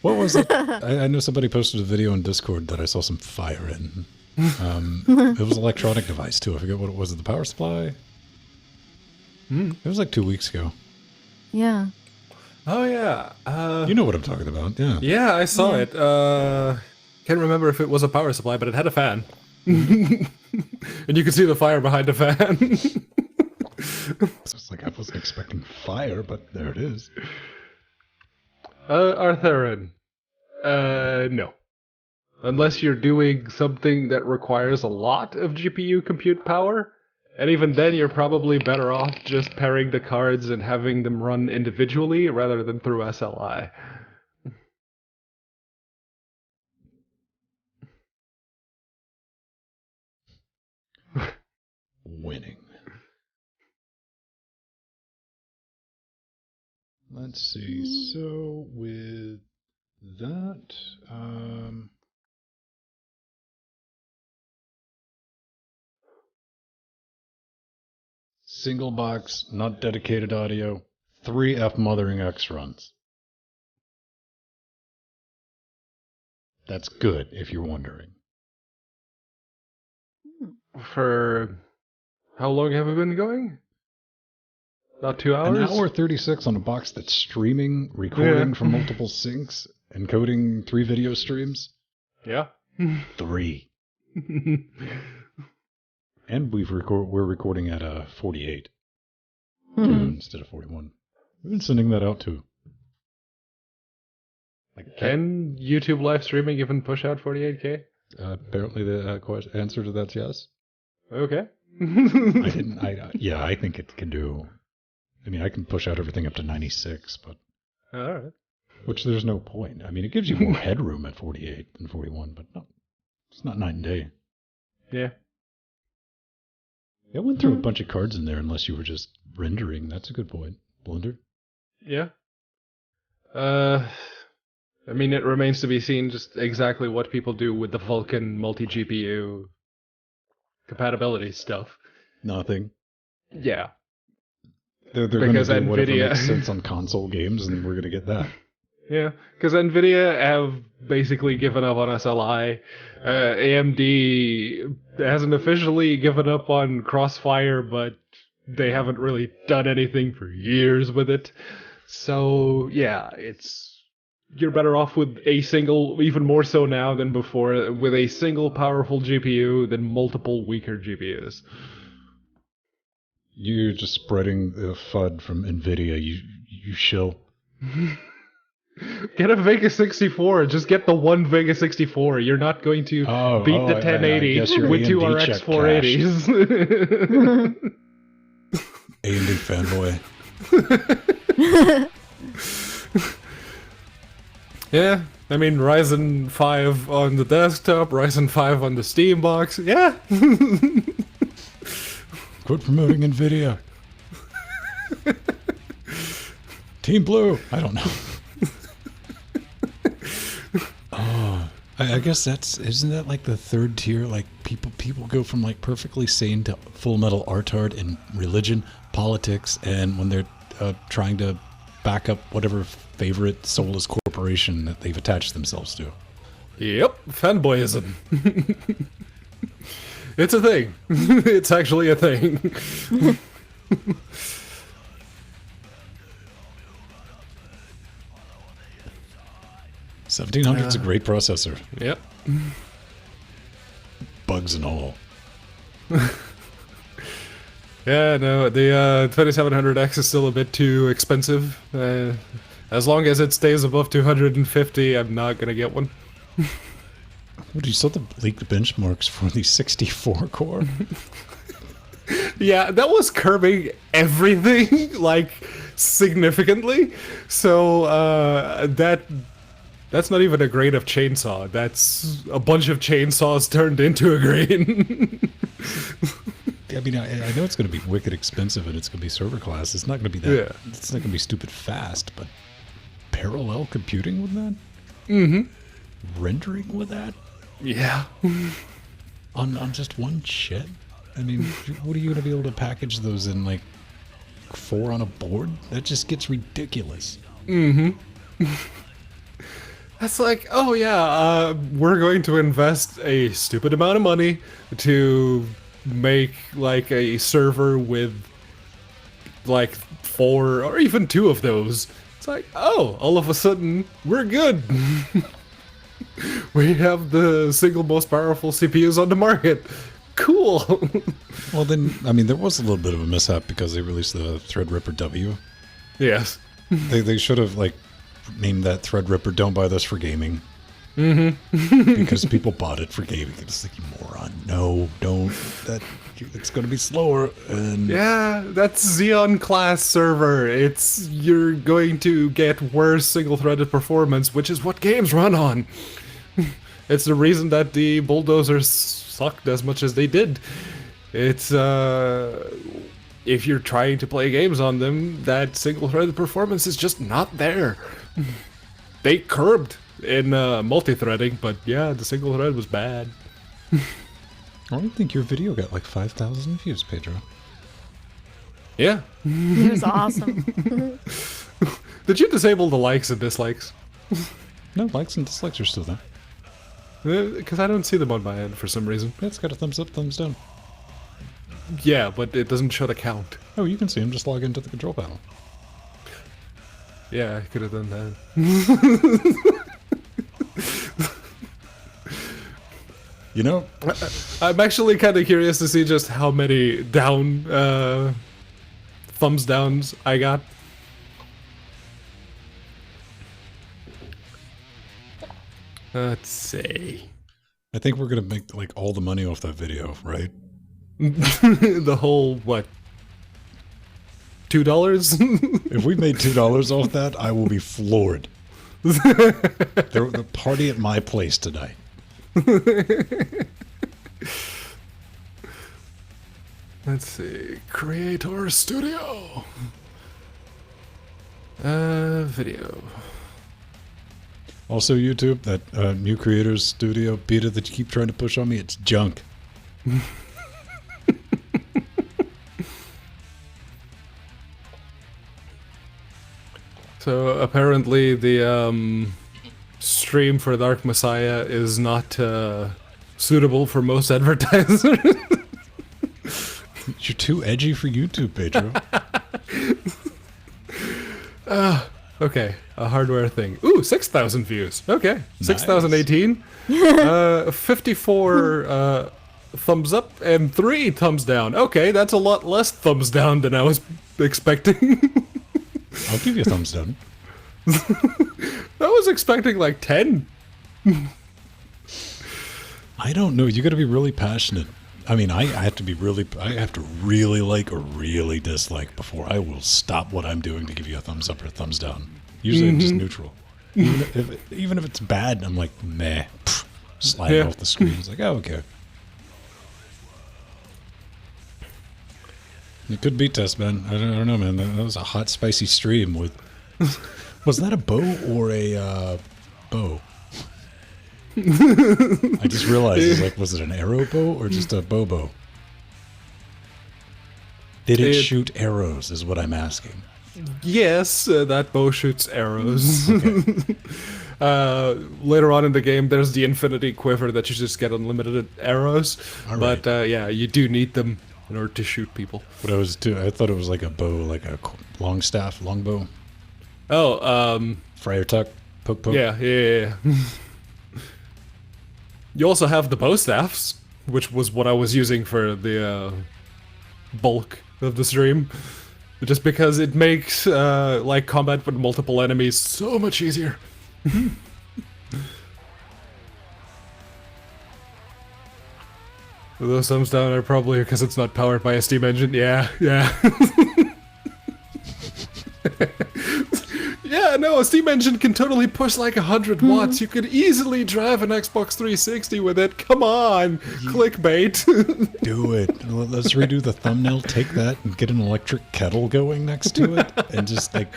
What was it? I know somebody posted a video on Discord that I saw some fire in. It was an electronic device too. I forget what it was. The power supply? It was like 2 weeks ago.
Yeah.
Oh yeah.
You know what I'm talking about, yeah.
Yeah, I saw it. Can't remember if it was a power supply, but it had a fan. And you could see the fire behind the fan.
It's like I wasn't expecting fire, but there it is.
Arthurian. No. Unless you're doing something that requires a lot of GPU compute power. And even then, you're probably better off just pairing the cards and having them run individually rather than through SLI.
Winning. Let's see. So with that, single box, not dedicated audio, 3 F Mothering X runs. That's good, if you're wondering.
For how long have we been going? About 2 hours?
An hour 36 on a box that's streaming, recording from multiple syncs, encoding 3 video streams.
Yeah.
3. And we're recording at 48 instead of 41. We've been sending that out too. Like,
Can YouTube live streaming even push out 48K?
apparently the answer to that's yes.
Okay.
I think it can do. I mean, I can push out everything up to 96, but
Alright.
which there's no point. I mean, it gives you more headroom at 48 than 41, but no, it's not night and day.
Yeah.
I went through a bunch of cards in there unless you were just rendering. That's a good point. Blender?
Yeah. I mean, it remains to be seen just exactly what people do with the Vulkan multi-GPU compatibility stuff.
Nothing.
Yeah.
They're going to
Because
do whatever
NVIDIA-
makes sense on console games, and we're going to get that.
Yeah, because NVIDIA have basically given up on SLI. AMD hasn't officially given up on Crossfire, but they haven't really done anything for years with it. So, yeah, you're better off with a single, even more so now than before, with a single powerful GPU than multiple weaker GPUs.
You're just spreading the FUD from NVIDIA, you shill.
Get a Vega 64. Just get the one Vega 64. You're not going to beat the 1080
I guess your
with two
AMD
RX
check
480s.
AMD fanboy.
Yeah, I mean, Ryzen 5 on the desktop, Ryzen 5 on the Steam box. Yeah.
Quit promoting NVIDIA. Team Blue. I don't know. Oh, I guess isn't that like the third tier? Like people go from like perfectly sane to Full Metal Artard in religion, politics, and when they're trying to back up whatever favorite soulless corporation that they've attached themselves to.
Yep, fanboyism. It's a thing. It's actually a thing.
1700's a great processor.
Yep.
Bugs and all.
Yeah, no, the 2700X is still a bit too expensive. As long as it stays above 250, I'm not gonna get one.
What, you saw the leaked benchmarks for the 64 core?
Yeah, that was curbing everything, like, significantly. So, that That's not even a grain of chainsaw. That's a bunch of chainsaws turned into a grain.
I mean, I know it's going to be wicked expensive and it's going to be server class. It's not going to be that.
Yeah.
It's not going to be stupid fast, but parallel computing with that? Rendering with that?
Yeah.
On just one chip? I mean, what are you going to be able to package those in, like, 4 on a board? That just gets ridiculous.
That's like, oh yeah, we're going to invest a stupid amount of money to make, like, a server with, like, 4 or even 2 of those. It's like, oh, all of a sudden, we're good. We have the single most powerful CPUs on the market. Cool.
Well, then, I mean, there was a little bit of a mishap because they released the Threadripper W.
Yes.
They should have, like, named that Threadripper Don't Buy This for Gaming. Because people bought it for gaming. It's like, you moron. No, don't. It's going to be slower. And
Yeah, that's Xeon class server. You're going to get worse single-threaded performance, which is what games run on. It's the reason that the bulldozers sucked as much as they did. It's if you're trying to play games on them, that single-threaded performance is just not there. They curbed in multi-threading, but yeah, the single-thread was bad.
I don't think your video got like 5,000 views, Pedro.
Yeah.
It was awesome.
Did you disable the likes and dislikes?
No, likes and dislikes are still there.
Because I don't see them on my end for some reason.
Yeah, it's got a thumbs up, thumbs down.
Yeah, but it doesn't show the count.
Oh, you can see them. Just log into the control panel.
Yeah, I could have done that.
You know,
I'm actually kind of curious to see just how many thumbs downs I got. Let's see.
I think we're going to make like all the money off that video, right?
The whole, what? $2?
If we made $2 off that, I will be floored. The party at my place tonight.
Let's see. Creator Studio. Video.
Also, YouTube, that new Creators Studio beta that you keep trying to push on me, it's junk.
So apparently the stream for Dark Messiah is not suitable for most advertisers.
You're too edgy for YouTube, Pedro.
Okay, a hardware thing. Ooh, 6,000 views. Okay,
Nice.
6,018. 54 thumbs up and 3 thumbs down. Okay, that's a lot less thumbs down than I was expecting.
I'll give you a thumbs down.
I was expecting like 10.
I don't know. You got to be really passionate. I mean, I have to really like or really dislike before I will stop what I'm doing to give you a thumbs up or a thumbs down. Usually I'm just neutral. Even if it's bad, I'm like, meh. Slide it off the screen. It's like, oh, okay. It could be test, man. I don't know, man. That was a hot, spicy stream with... Was that a bow or a bow? I just realized, it's like, was it an arrow bow or just a bow? Did it shoot arrows, is what I'm asking.
Yes, that bow shoots arrows.
Okay.
Later on in the game, there's the infinity quiver that you just get unlimited arrows.
All right.
But yeah, you do need them in order to shoot people.
What I was doing, I thought it was like a bow, like a long bow.
Oh,
Friar tuck, poke.
Yeah. You also have the bow staffs, which was what I was using for the bulk of the stream. Just because it makes like combat with multiple enemies so much easier. Those thumbs down are probably because it's not powered by a steam engine. Yeah. Yeah, no, a Steam Engine can totally push like 100 watts. You could easily drive an Xbox 360 with it. Come on, clickbait.
Do it. Let's redo the thumbnail. Take that and get an electric kettle going next to it, and just like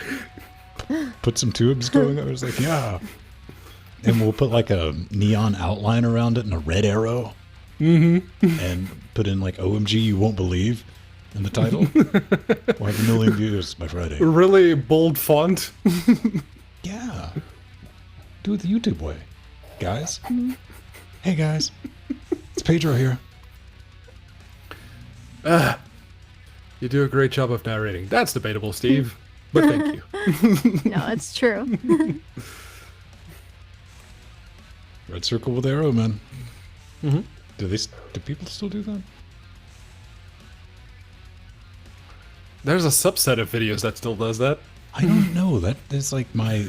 put some tubes going. I was like, yeah. And we'll put like a neon outline around it and a red arrow. Mm-hmm. And put in like OMG, you won't believe in the title. We'll have 1 million views by Friday.
Really bold font.
Yeah. Do it the YouTube way, guys. Hey, guys. It's Pedro here.
You do a great job of narrating. That's debatable, Steve. But thank you.
No, it's true.
Red circle with arrow, man.
Mm-hmm.
Do people still do that?
There's a subset of videos that still does that.
I don't know. That is like my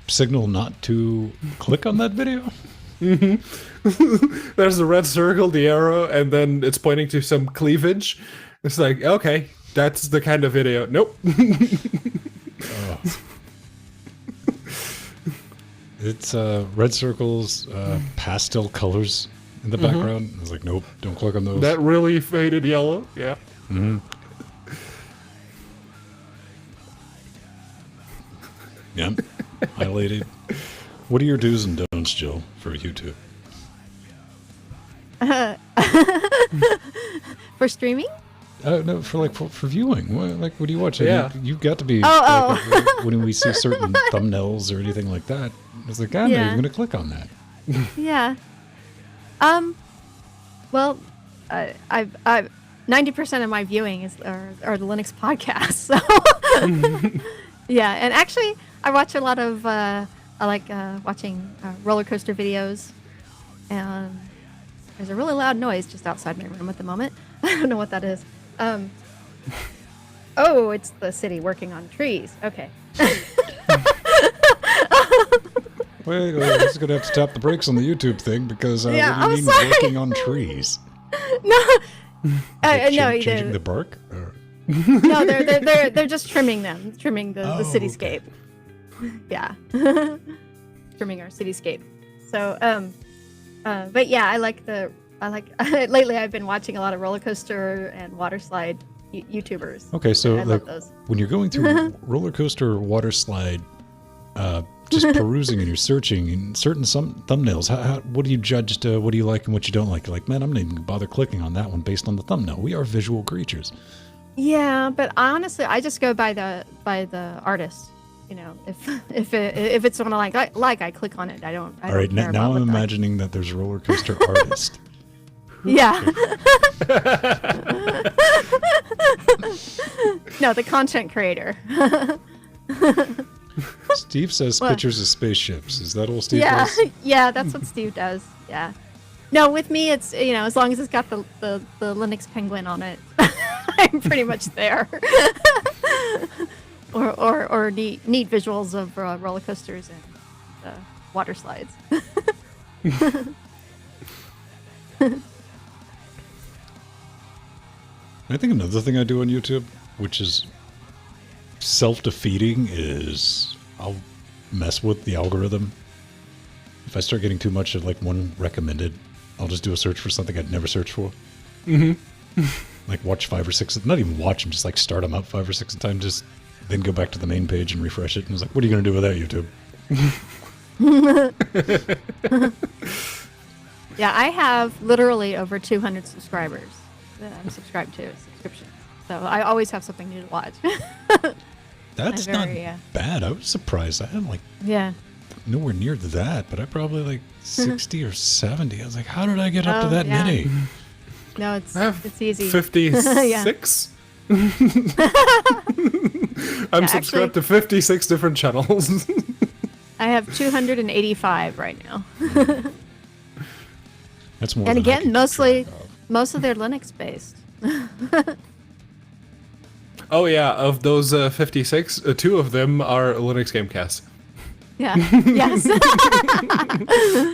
signal not to click on that video.
Mm-hmm. There's the red circle, the arrow, and then it's pointing to some cleavage. It's like, okay, that's the kind of video. Nope.
It's red circles, pastel colors in the background. I was like, nope, don't click on those.
That really faded yellow, yeah.
Mm-hmm. Yeah, highlighted. What are your do's and don'ts, Jill, for YouTube?
For streaming?
No, for viewing. What do you watch?
Yeah.
You've got to be. When we see certain thumbnails or anything like that, it's like, I'm not even going to click on that.
Yeah. Well, I've 90% of my viewing are the Linux podcasts. So yeah, and actually, I watch a lot of. I like watching roller coaster videos, and there's a really loud noise just outside my room at the moment. I don't know what that is. Oh, it's the city working on trees. Okay.
Wait, I'm just going to have to tap the brakes on the YouTube thing because what do you mean
sorry.
working on trees?
No.
Like
No,
changing the bark? Or?
No, they're just trimming them, trimming the cityscape. Okay. Yeah. Trimming our cityscape. So, but yeah, I like lately I've been watching a lot of roller coaster and water slide YouTubers.
Okay, so
love those.
When you're going through roller coaster or water slide, just perusing and you're searching in some thumbnails, what do you judge? What do you like and what you don't like? You're like, man, I'm not even gonna bother clicking on that one based on the thumbnail. We are visual creatures.
Yeah, but honestly, I just go by the artist. You know, if it's someone I like, I click on it. I don't.
All right,
care
now
about
I'm imagining that there's a roller coaster artist.
Yeah. No, the content creator.
Steve says pictures of spaceships. Is that all Steve
Yeah,
does?
yeah, that's what Steve does. Yeah. No, with me, it's as long as it's got the Linux penguin on it, I'm pretty much there. or neat visuals of roller coasters and water slides.
I think another thing I do on YouTube, which is self-defeating, is I'll mess with the algorithm. If I start getting too much of like one recommended, I'll just do a search for something I'd never search for. Mm-hmm. Like watch 5 or 6, not even watch them, just like start them up 5 or 6 at a time, just then go back to the main page and refresh it. And I was like, what are you going to do with that, YouTube?
Yeah, I have literally over 200 subscribers that I'm subscribed to, subscriptions. So I always have something new to watch.
That's not bad. I was surprised. I had like nowhere near that, but I probably like 60 or 70. I was like, how did I get up to that many?
No, it's easy.
56? I'm subscribed to 56 different channels.
I have 285 right now.
That's more.
And again, most of they're Linux based.
Oh yeah, of those 56, 2 of them are Linux Gamecasts.
Yeah. Yes.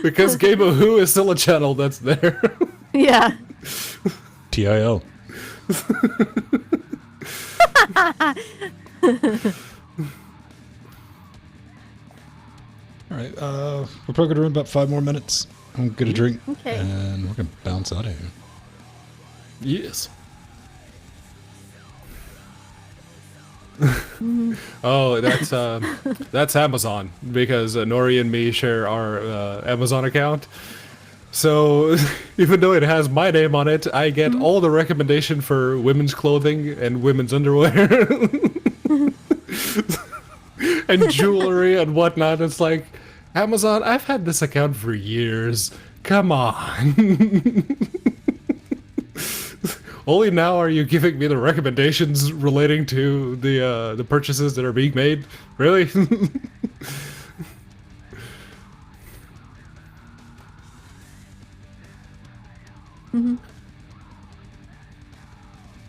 Because Game of Who is still a channel that's there.
Yeah.
TIL. All right, we're probably going to run about 5 more minutes. I'm going to get a drink,
Okay.
and we're going to bounce out of here.
Yes. Oh, that's Amazon, because Nori and me share our Amazon account. So even though it has my name on it, I get all the recommendation for women's clothing and women's underwear and jewelry and whatnot. It's like, Amazon, I've had this account for years. Come on. Only now are you giving me the recommendations relating to the purchases that are being made? Really?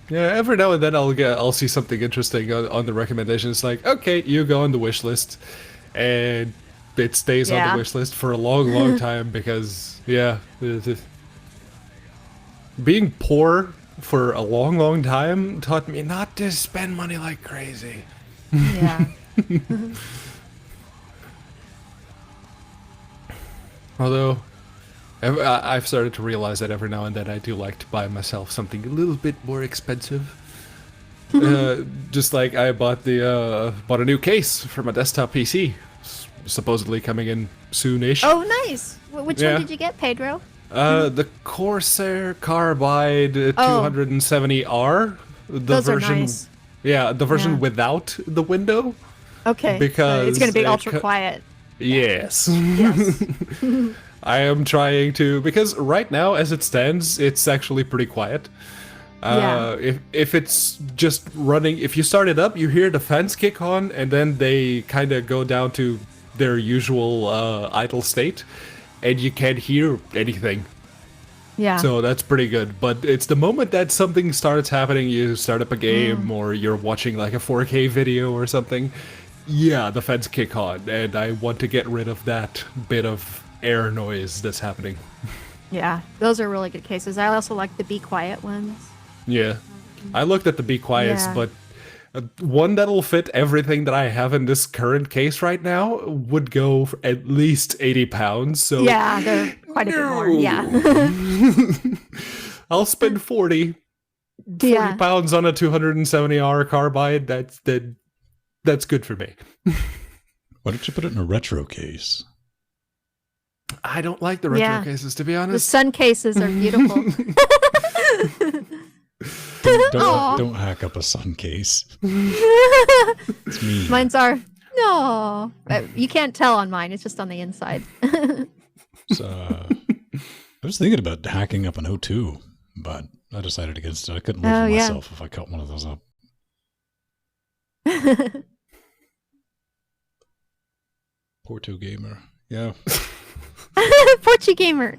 Yeah, every now and then I'll see something interesting on the recommendations. Like, okay, you go on the wish list, and it stays on the wish list for a long time because being poor for a long time taught me not to spend money like crazy.
Yeah.
Although I've started to realize that every now and then I do like to buy myself something a little bit more expensive. Just like I bought a new case for my desktop PC, supposedly coming in soonish.
Oh, nice. Which one did you get, Pedro?
The Corsair Carbide 270R.
Those are nice.
Yeah, the version without the window.
Okay.
Because
it's going to be ultra quiet.
Yes.
Yes.
I am trying to, because right now, as it stands, it's actually pretty quiet. If it's just running, if you start it up, you hear the fans kick on, and then they kind of go down to their usual idle state, and you can't hear anything.
Yeah.
So that's pretty good. But it's the moment that something starts happening, you start up a game, or you're watching like a 4K video or something, the fans kick on, and I want to get rid of that bit of air noise that's happening.
Yeah, those are really good cases. I also like the Be Quiet ones.
Yeah, I looked at the Be Quiets, but one that'll fit everything that I have in this current case right now would go for at least 80 pounds. So
yeah, they're quite a bit more. Yeah.
I'll spend 40 pounds on a 270R carbide. That's good for me.
Why don't you put it in a retro case?
I don't like the retro cases, to be honest.
The sun cases are beautiful.
Don't hack up a sun case. It's me.
Mine's are no. You can't tell on mine. It's just on the inside.
So, I was thinking about hacking up an O2, but I decided against it. I couldn't live with myself if I cut one of those up. Porto Gamer. Yeah.
Porto Gamer.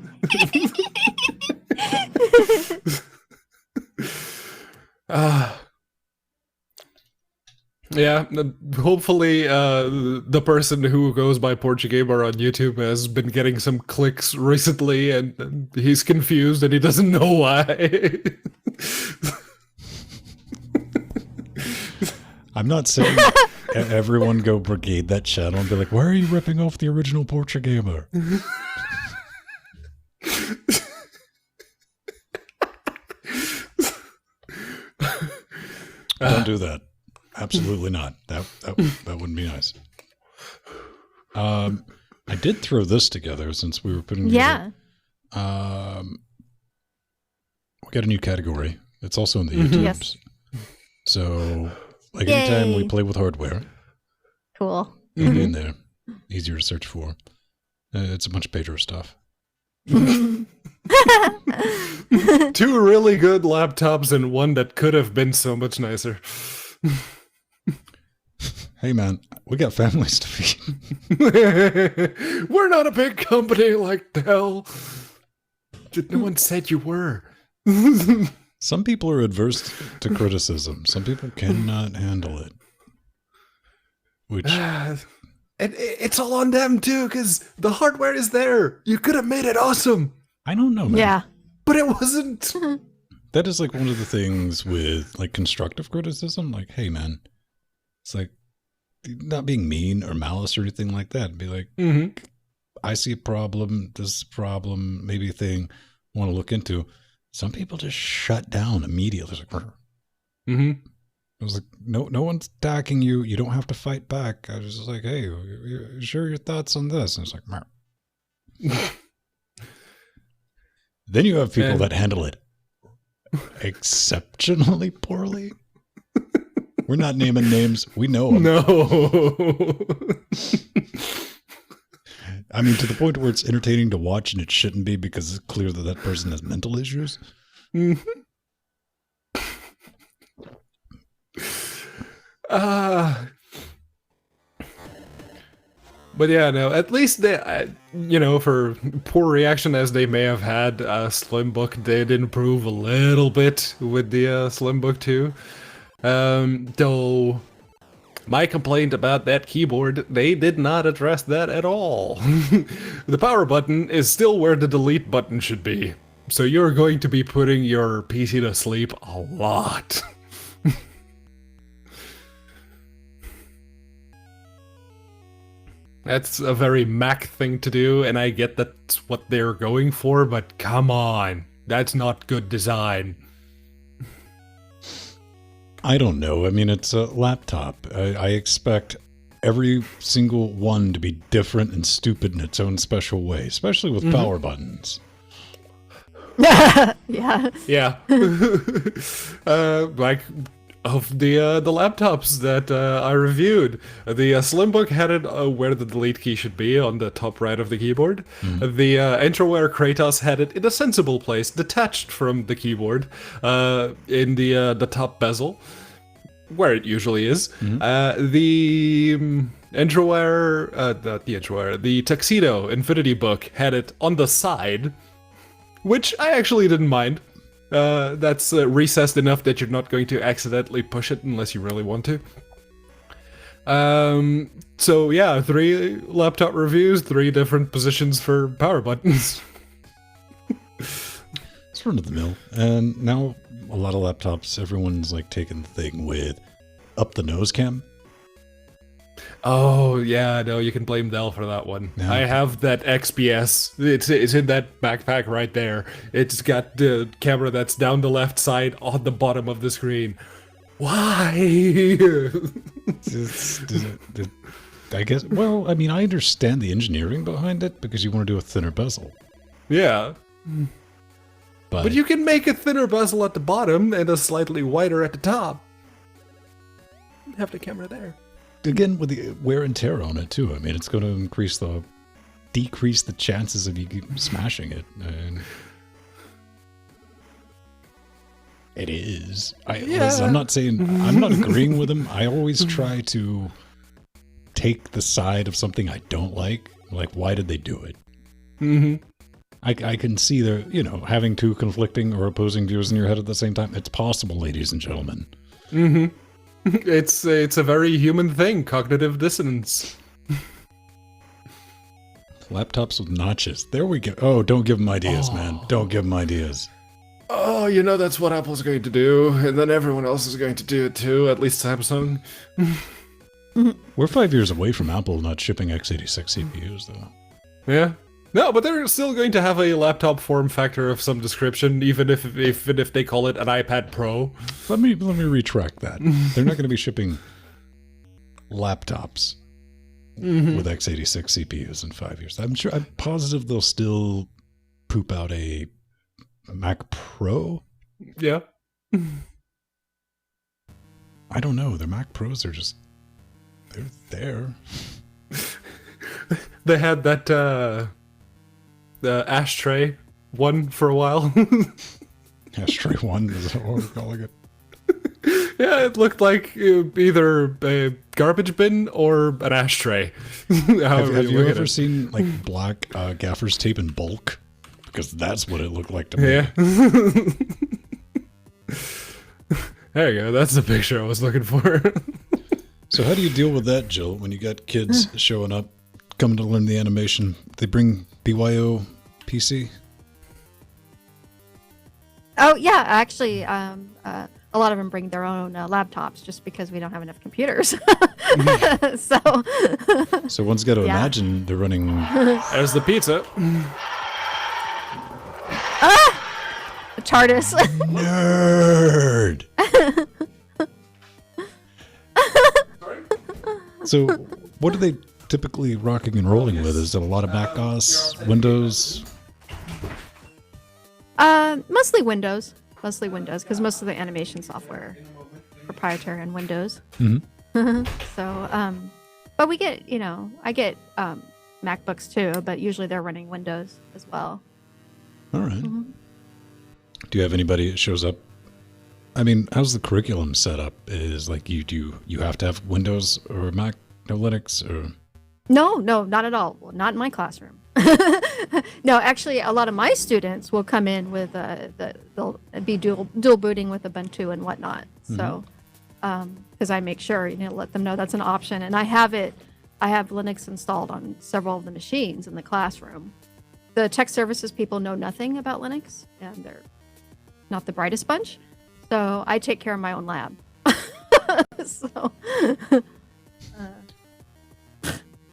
Hopefully the person who goes by Porto Gamer on YouTube has been getting some clicks recently, and he's confused and he doesn't know why.
I'm not saying everyone go brigade that channel and be like, why are you ripping off the original Portrait Gamer? Don't do that. Absolutely not. That wouldn't be nice. I did throw this together since we were putting together. We got a new category. It's also in the YouTubes. Yes. So, like, anytime we play with hardware.
Cool.
It'll be in there. Easier to search for. It's a bunch of Pedro stuff.
2 really good laptops and one that could have been so much nicer.
Hey man, we got families to feed.
We're not a big company like Dell. No one said you were.
Some people are adverse to criticism. Some people cannot handle it. Which
it's all on them too, because the hardware is there. You could have made it awesome.
I don't know, man.
Yeah.
But it wasn't.
That is like one of the things with like constructive criticism. Like, hey man, it's like, not being mean or malice or anything like that. Be like, I see a problem, this is a problem, maybe a thing I want to look into. Some people just shut down immediately. Like, I was like, no one's attacking you. You don't have to fight back. I was just like, hey, share your thoughts on this. And it's like, then you have people that handle it exceptionally poorly. We're not naming names. We know them.
No.
I mean, to the point where it's entertaining to watch, and it shouldn't be because it's clear that that person has mental issues.
But yeah, no, at least they, for poor reaction as they may have had, Slim Book did improve a little bit with the Slim Book 2. Though my complaint about that keyboard, they did not address that at all. The power button is still where the delete button should be. So you're going to be putting your PC to sleep a lot. That's a very Mac thing to do, and I get that's what they're going for, but come on. That's not good design.
I don't know. I mean, it's a laptop. I expect every single one to be different and stupid in its own special way, especially with power buttons.
Yeah.
Yeah. Like of the laptops that I reviewed, the Slimbook had it where the delete key should be on the top right of the keyboard. The Entroware Kratos had it in a sensible place, detached from the keyboard, in the top bezel, where it usually is. The Entroware, the Tuxedo Infinity Book had it on the side, which I actually didn't mind. That's recessed enough that you're not going to accidentally push it unless you really want to. So yeah, 3 laptop reviews, 3 different positions for power buttons.
It's run of the mill. And now a lot of laptops, everyone's like taking the thing with up the nose cam.
Oh yeah, no, you can blame Dell for that one.
No.
I have that XPS. It's in that backpack right there. It's got the camera that's down the left side on the bottom of the screen. Why?
I guess. Well, I mean, I understand the engineering behind it because you want to do a thinner bezel.
Yeah.
But
you can make a thinner bezel at the bottom and a slightly wider at the top. Have the camera there.
Again, with the wear and tear on it too. I mean, it's going to decrease the chances of you smashing it. And it is. I'm not saying I'm not agreeing with him. I always try to take the side of something I don't like. Like, why did they do it? I can see having 2 conflicting or opposing views in your head at the same time. It's possible, ladies and gentlemen. It's
a very human thing, cognitive dissonance.
Laptops with notches. There we go. Oh, don't give them ideas, man. Don't give them ideas.
Oh, that's what Apple's going to do, and then everyone else is going to do it too, at least Samsung.
We're 5 years away from Apple not shipping x86 CPUs, though.
Yeah. No, but they're still going to have a laptop form factor of some description, even if they call it an iPad Pro.
Let me retract that. They're not going to be shipping laptops with x86 CPUs in 5 years. I'm positive they'll still poop out a Mac Pro.
Yeah.
I don't know. Their Mac Pros are they're there.
They had that the ashtray one for a while.
Ashtray one is what we're calling it.
Yeah, it looked like either a garbage bin or an ashtray.
Have you ever seen like black gaffer's tape in bulk? Because that's what it looked like to me.
Yeah. There you go. That's the picture I was looking for.
So how do you deal with that, Jill, when you got kids showing up, coming to learn the animation? They bring BYO PC?
Oh, yeah, actually, a lot of them bring their own laptops just because we don't have enough computers. So
one's got to imagine they're running.
There's the pizza.
The TARDIS.
Nerd. So, what are they typically rocking and rolling with? Is it a lot of Mac OS, Windows?
Mostly Windows, because most of the animation software proprietary in Windows.
Mm-hmm.
So, but we get, I get MacBooks too, but usually they're running Windows as well.
All right.
Mm-hmm.
Do you have anybody that shows up? I mean, how's the curriculum set up? Is like you have to have Windows or Mac, no Linux, or?
No, not at all. Well, not in my classroom. No, actually, a lot of my students will come in with they'll be dual booting with Ubuntu and whatnot. So, because I make sure let them know that's an option, and I have Linux installed on several of the machines in the classroom. The tech services people know nothing about Linux, and they're not the brightest bunch. So I take care of my own lab. So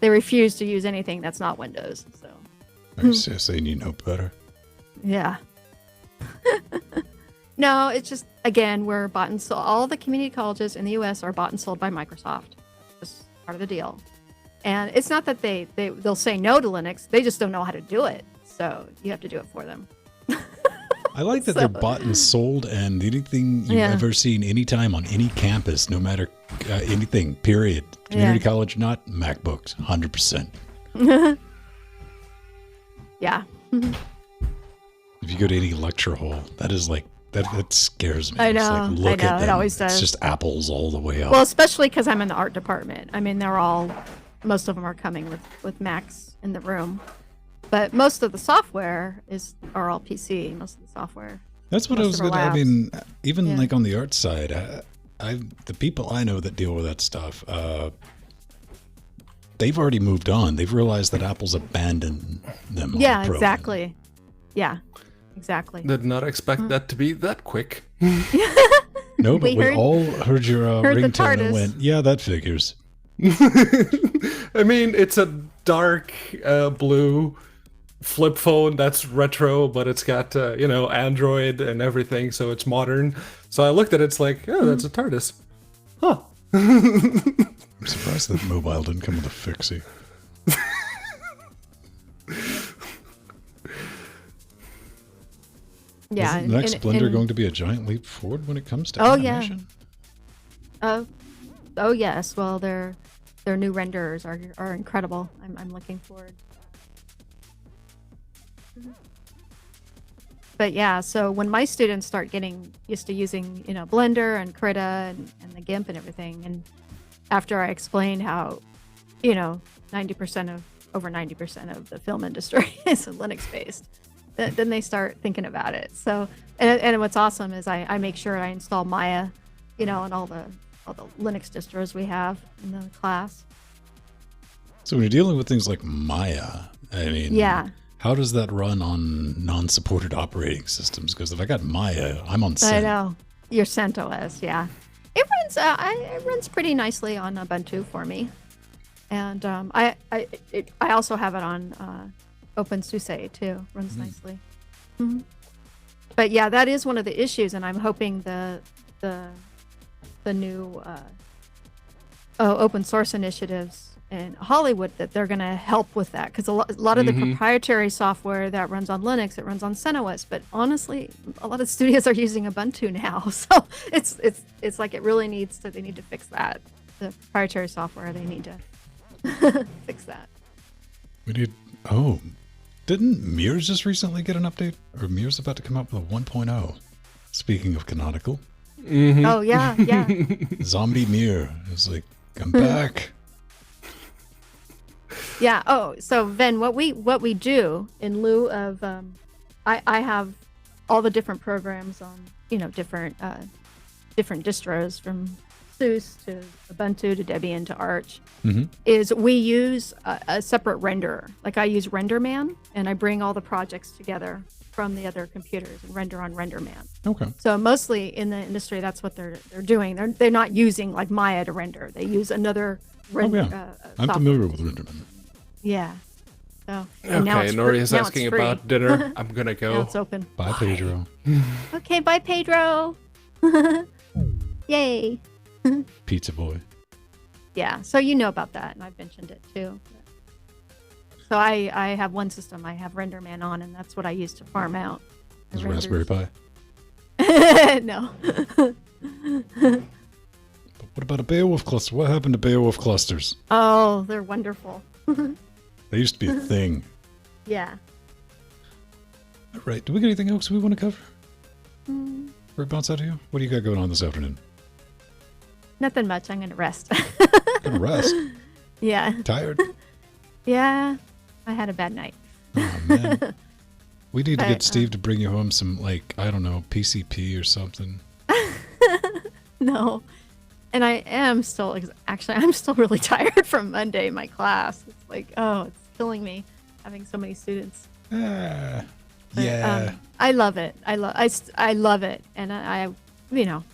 they refuse to use anything that's not Windows. So
I was just saying you know better.
yeah. No, it's just, again, we're bought and sold. All the community colleges in the U.S. are bought and sold by Microsoft. That's just part of the deal. And it's not that they'll say no to Linux. They just don't know how to do it. So you have to do it for them.
I like that they're bought and sold, and anything you've ever seen anytime on any campus, no matter anything, period. Community college, not MacBooks, 100%.
Yeah.
If you go to any lecture hall, that is like, that scares me.
I know.
It's like, look at them.
It always does.
It's just apples all the way up.
Well, especially because I'm in the art department. I mean, most of them are coming with Macs in the room. But most of the software are all PC, most of the software.
That's what I was going to, I mean, even like on the art side, the people I know that deal with that stuff, they've already moved on. They've realized that Apple's abandoned them.
Yeah, exactly. Yeah, exactly.
Did not expect that to be that quick.
No, but we all heard your ringtone and went, yeah, that figures.
I mean, it's a dark blue flip phone that's retro, but it's got Android and everything, so it's modern. So I looked at it, it's like, oh, that's a TARDIS. Huh.
I'm surprised that mobile didn't come with a fixie.
Yeah.
Isn't the next Blender going to be a giant leap forward when it comes to animation?
Oh yes. Well, their new renderers are incredible. I'm looking forward. But yeah, so when my students start getting used to using, Blender and Krita and the GIMP and everything, and after I explain how, over 90% of the film industry is Linux based, then they start thinking about it. So, and what's awesome is I make sure I install Maya, on all the Linux distros we have in the class.
So when you're dealing with things like Maya, I mean, how does that run on non-supported operating systems? Because if I got Maya, I'm on Cent.
I know. Your CentOS, yeah. It runs. It runs pretty nicely on Ubuntu for me, and I also have it on OpenSUSE too. Runs nicely. Mm-hmm. But yeah, that is one of the issues, and I'm hoping the new open source initiatives in Hollywood that they're going to help with that, because a lot of the proprietary software that runs on Linux, it runs on CentOS, but honestly a lot of studios are using Ubuntu now, so it's like it really they need to fix that. The proprietary software, they need to fix that.
Didn't Mirrors just recently get an update? Or Mirrors about to come up with a 1.0? Speaking of canonical.
Mm-hmm.
Oh yeah.
Zombie Mirror is like, I'm back.
Yeah. Oh, so Ven, what we do in lieu of, I have all the different programs on, different distros from SUSE to Ubuntu to Debian to Arch,
Mm-hmm.
is we use a separate renderer. Like I use RenderMan, and I bring all the projects together from the other computers and render on RenderMan.
Okay.
So mostly in the industry, that's what they're doing. They're not using like Maya to render. They use another render.
I'm familiar with RenderMan.
Yeah. So and now
Okay,
it's
Nori is
now it's
asking
free.
about dinner. I'm gonna
Now
go.
it's open.
Bye, Pedro.
Okay, bye, Pedro. Yay.
Pizza boy.
Yeah, so you know about that, and I've mentioned it too. So I have one system. I have RenderMan on, and that's what I use to farm out. the
Is
renders.
Raspberry Pi.
No.
But what about a Beowulf cluster? What happened to Beowulf clusters?
Oh, they're wonderful.
They used to be a thing.
Yeah.
All right. Do we got anything else we want to cover? We're bounce out of here. What do you got going on this afternoon?
Nothing much. I'm gonna rest.
Gonna rest.
Yeah.
Tired.
Yeah. I had a bad night.
Oh man. We need to
But,
get Steve to bring you home some, like, I don't know, PCP or something.
No. And I am still, actually, I'm still really tired from Monday, my class. It's like, oh, it's killing me having so many students.
Ah,
But,
yeah.
I love it. I love it. And I, you know,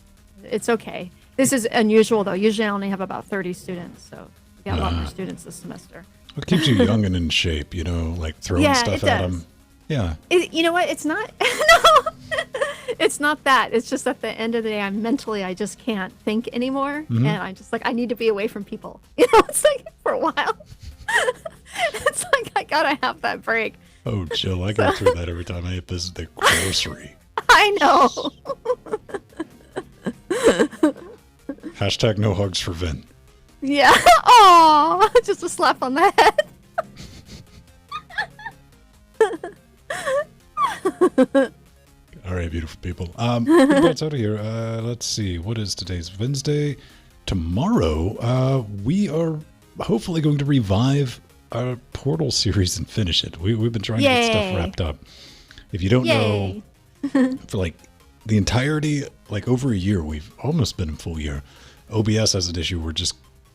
it's okay. This is unusual, though. Usually I only have about 30 students. So we got a lot more students this semester.
It keeps you young and in shape, you know, like throwing
Yeah,
stuff
it
at
does.
them. Yeah.
You know what? It's not. No, it's not that. It's just at the end of the day, I just can't think anymore, and I'm just like, I need to be away from people. You know, it's like for a while. It's like I gotta have that break.
Oh, Jill, I go through that every time I visit the grocery.
I know.
Hashtag no hugs for Vin.
Yeah. Aw, just a slap on the head.
All right, beautiful people. What's out of here? Let's see. What is today's Wednesday? Tomorrow, we are hopefully going to revive our Portal series and finish it. We've been trying to get stuff
Yay.
wrapped up. If you don't
Yay.
know, for like the entirety, like over a year, we've almost been in full year. OBS has an issue where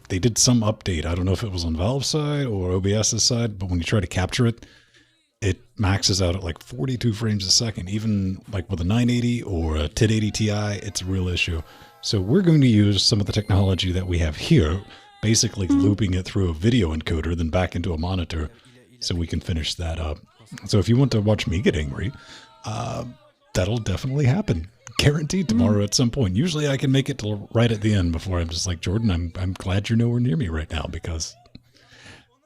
they did some update. I don't know if it was on Valve's side or OBS's side, but when you try to capture it, it maxes out at like 42 frames a second. Even like with a 980 or a 1080 Ti, it's a real issue. So we're going to use some of the technology that we have here, basically looping it through a video encoder, then back into a monitor, so we can finish that up. So if you want to watch me get angry, that'll definitely happen. Guaranteed tomorrow at some point. Usually I can make it till right at the end before I'm just like, Jordan, I'm glad you're nowhere near me right now, because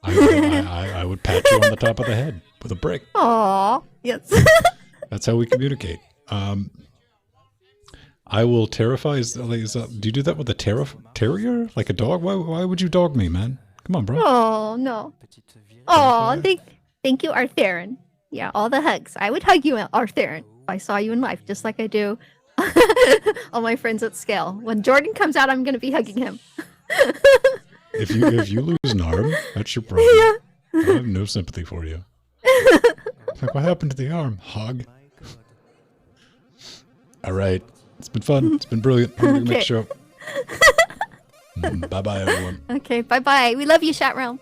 I would pat you on the top of the head with a brick.
Aw, yes.
That's how we communicate. I will terrify. Do you do that with a terrier? Like a dog? Why would you dog me, man? Come on, bro.
Oh no. Oh, thank you, Artherin. Yeah, all the hugs. I would hug you, Artherin, if I saw you in life, just like I do all my friends at scale. When Jordan comes out, I'm going to be hugging him.
If you lose an arm, that's your problem.
Yeah.
I have no sympathy for you. Like, what happened to the arm? Hug. All right. It's been fun. It's been brilliant. I'm going to make
Okay.
sure. Bye-bye, everyone.
Okay, bye-bye. We love you, chat realm.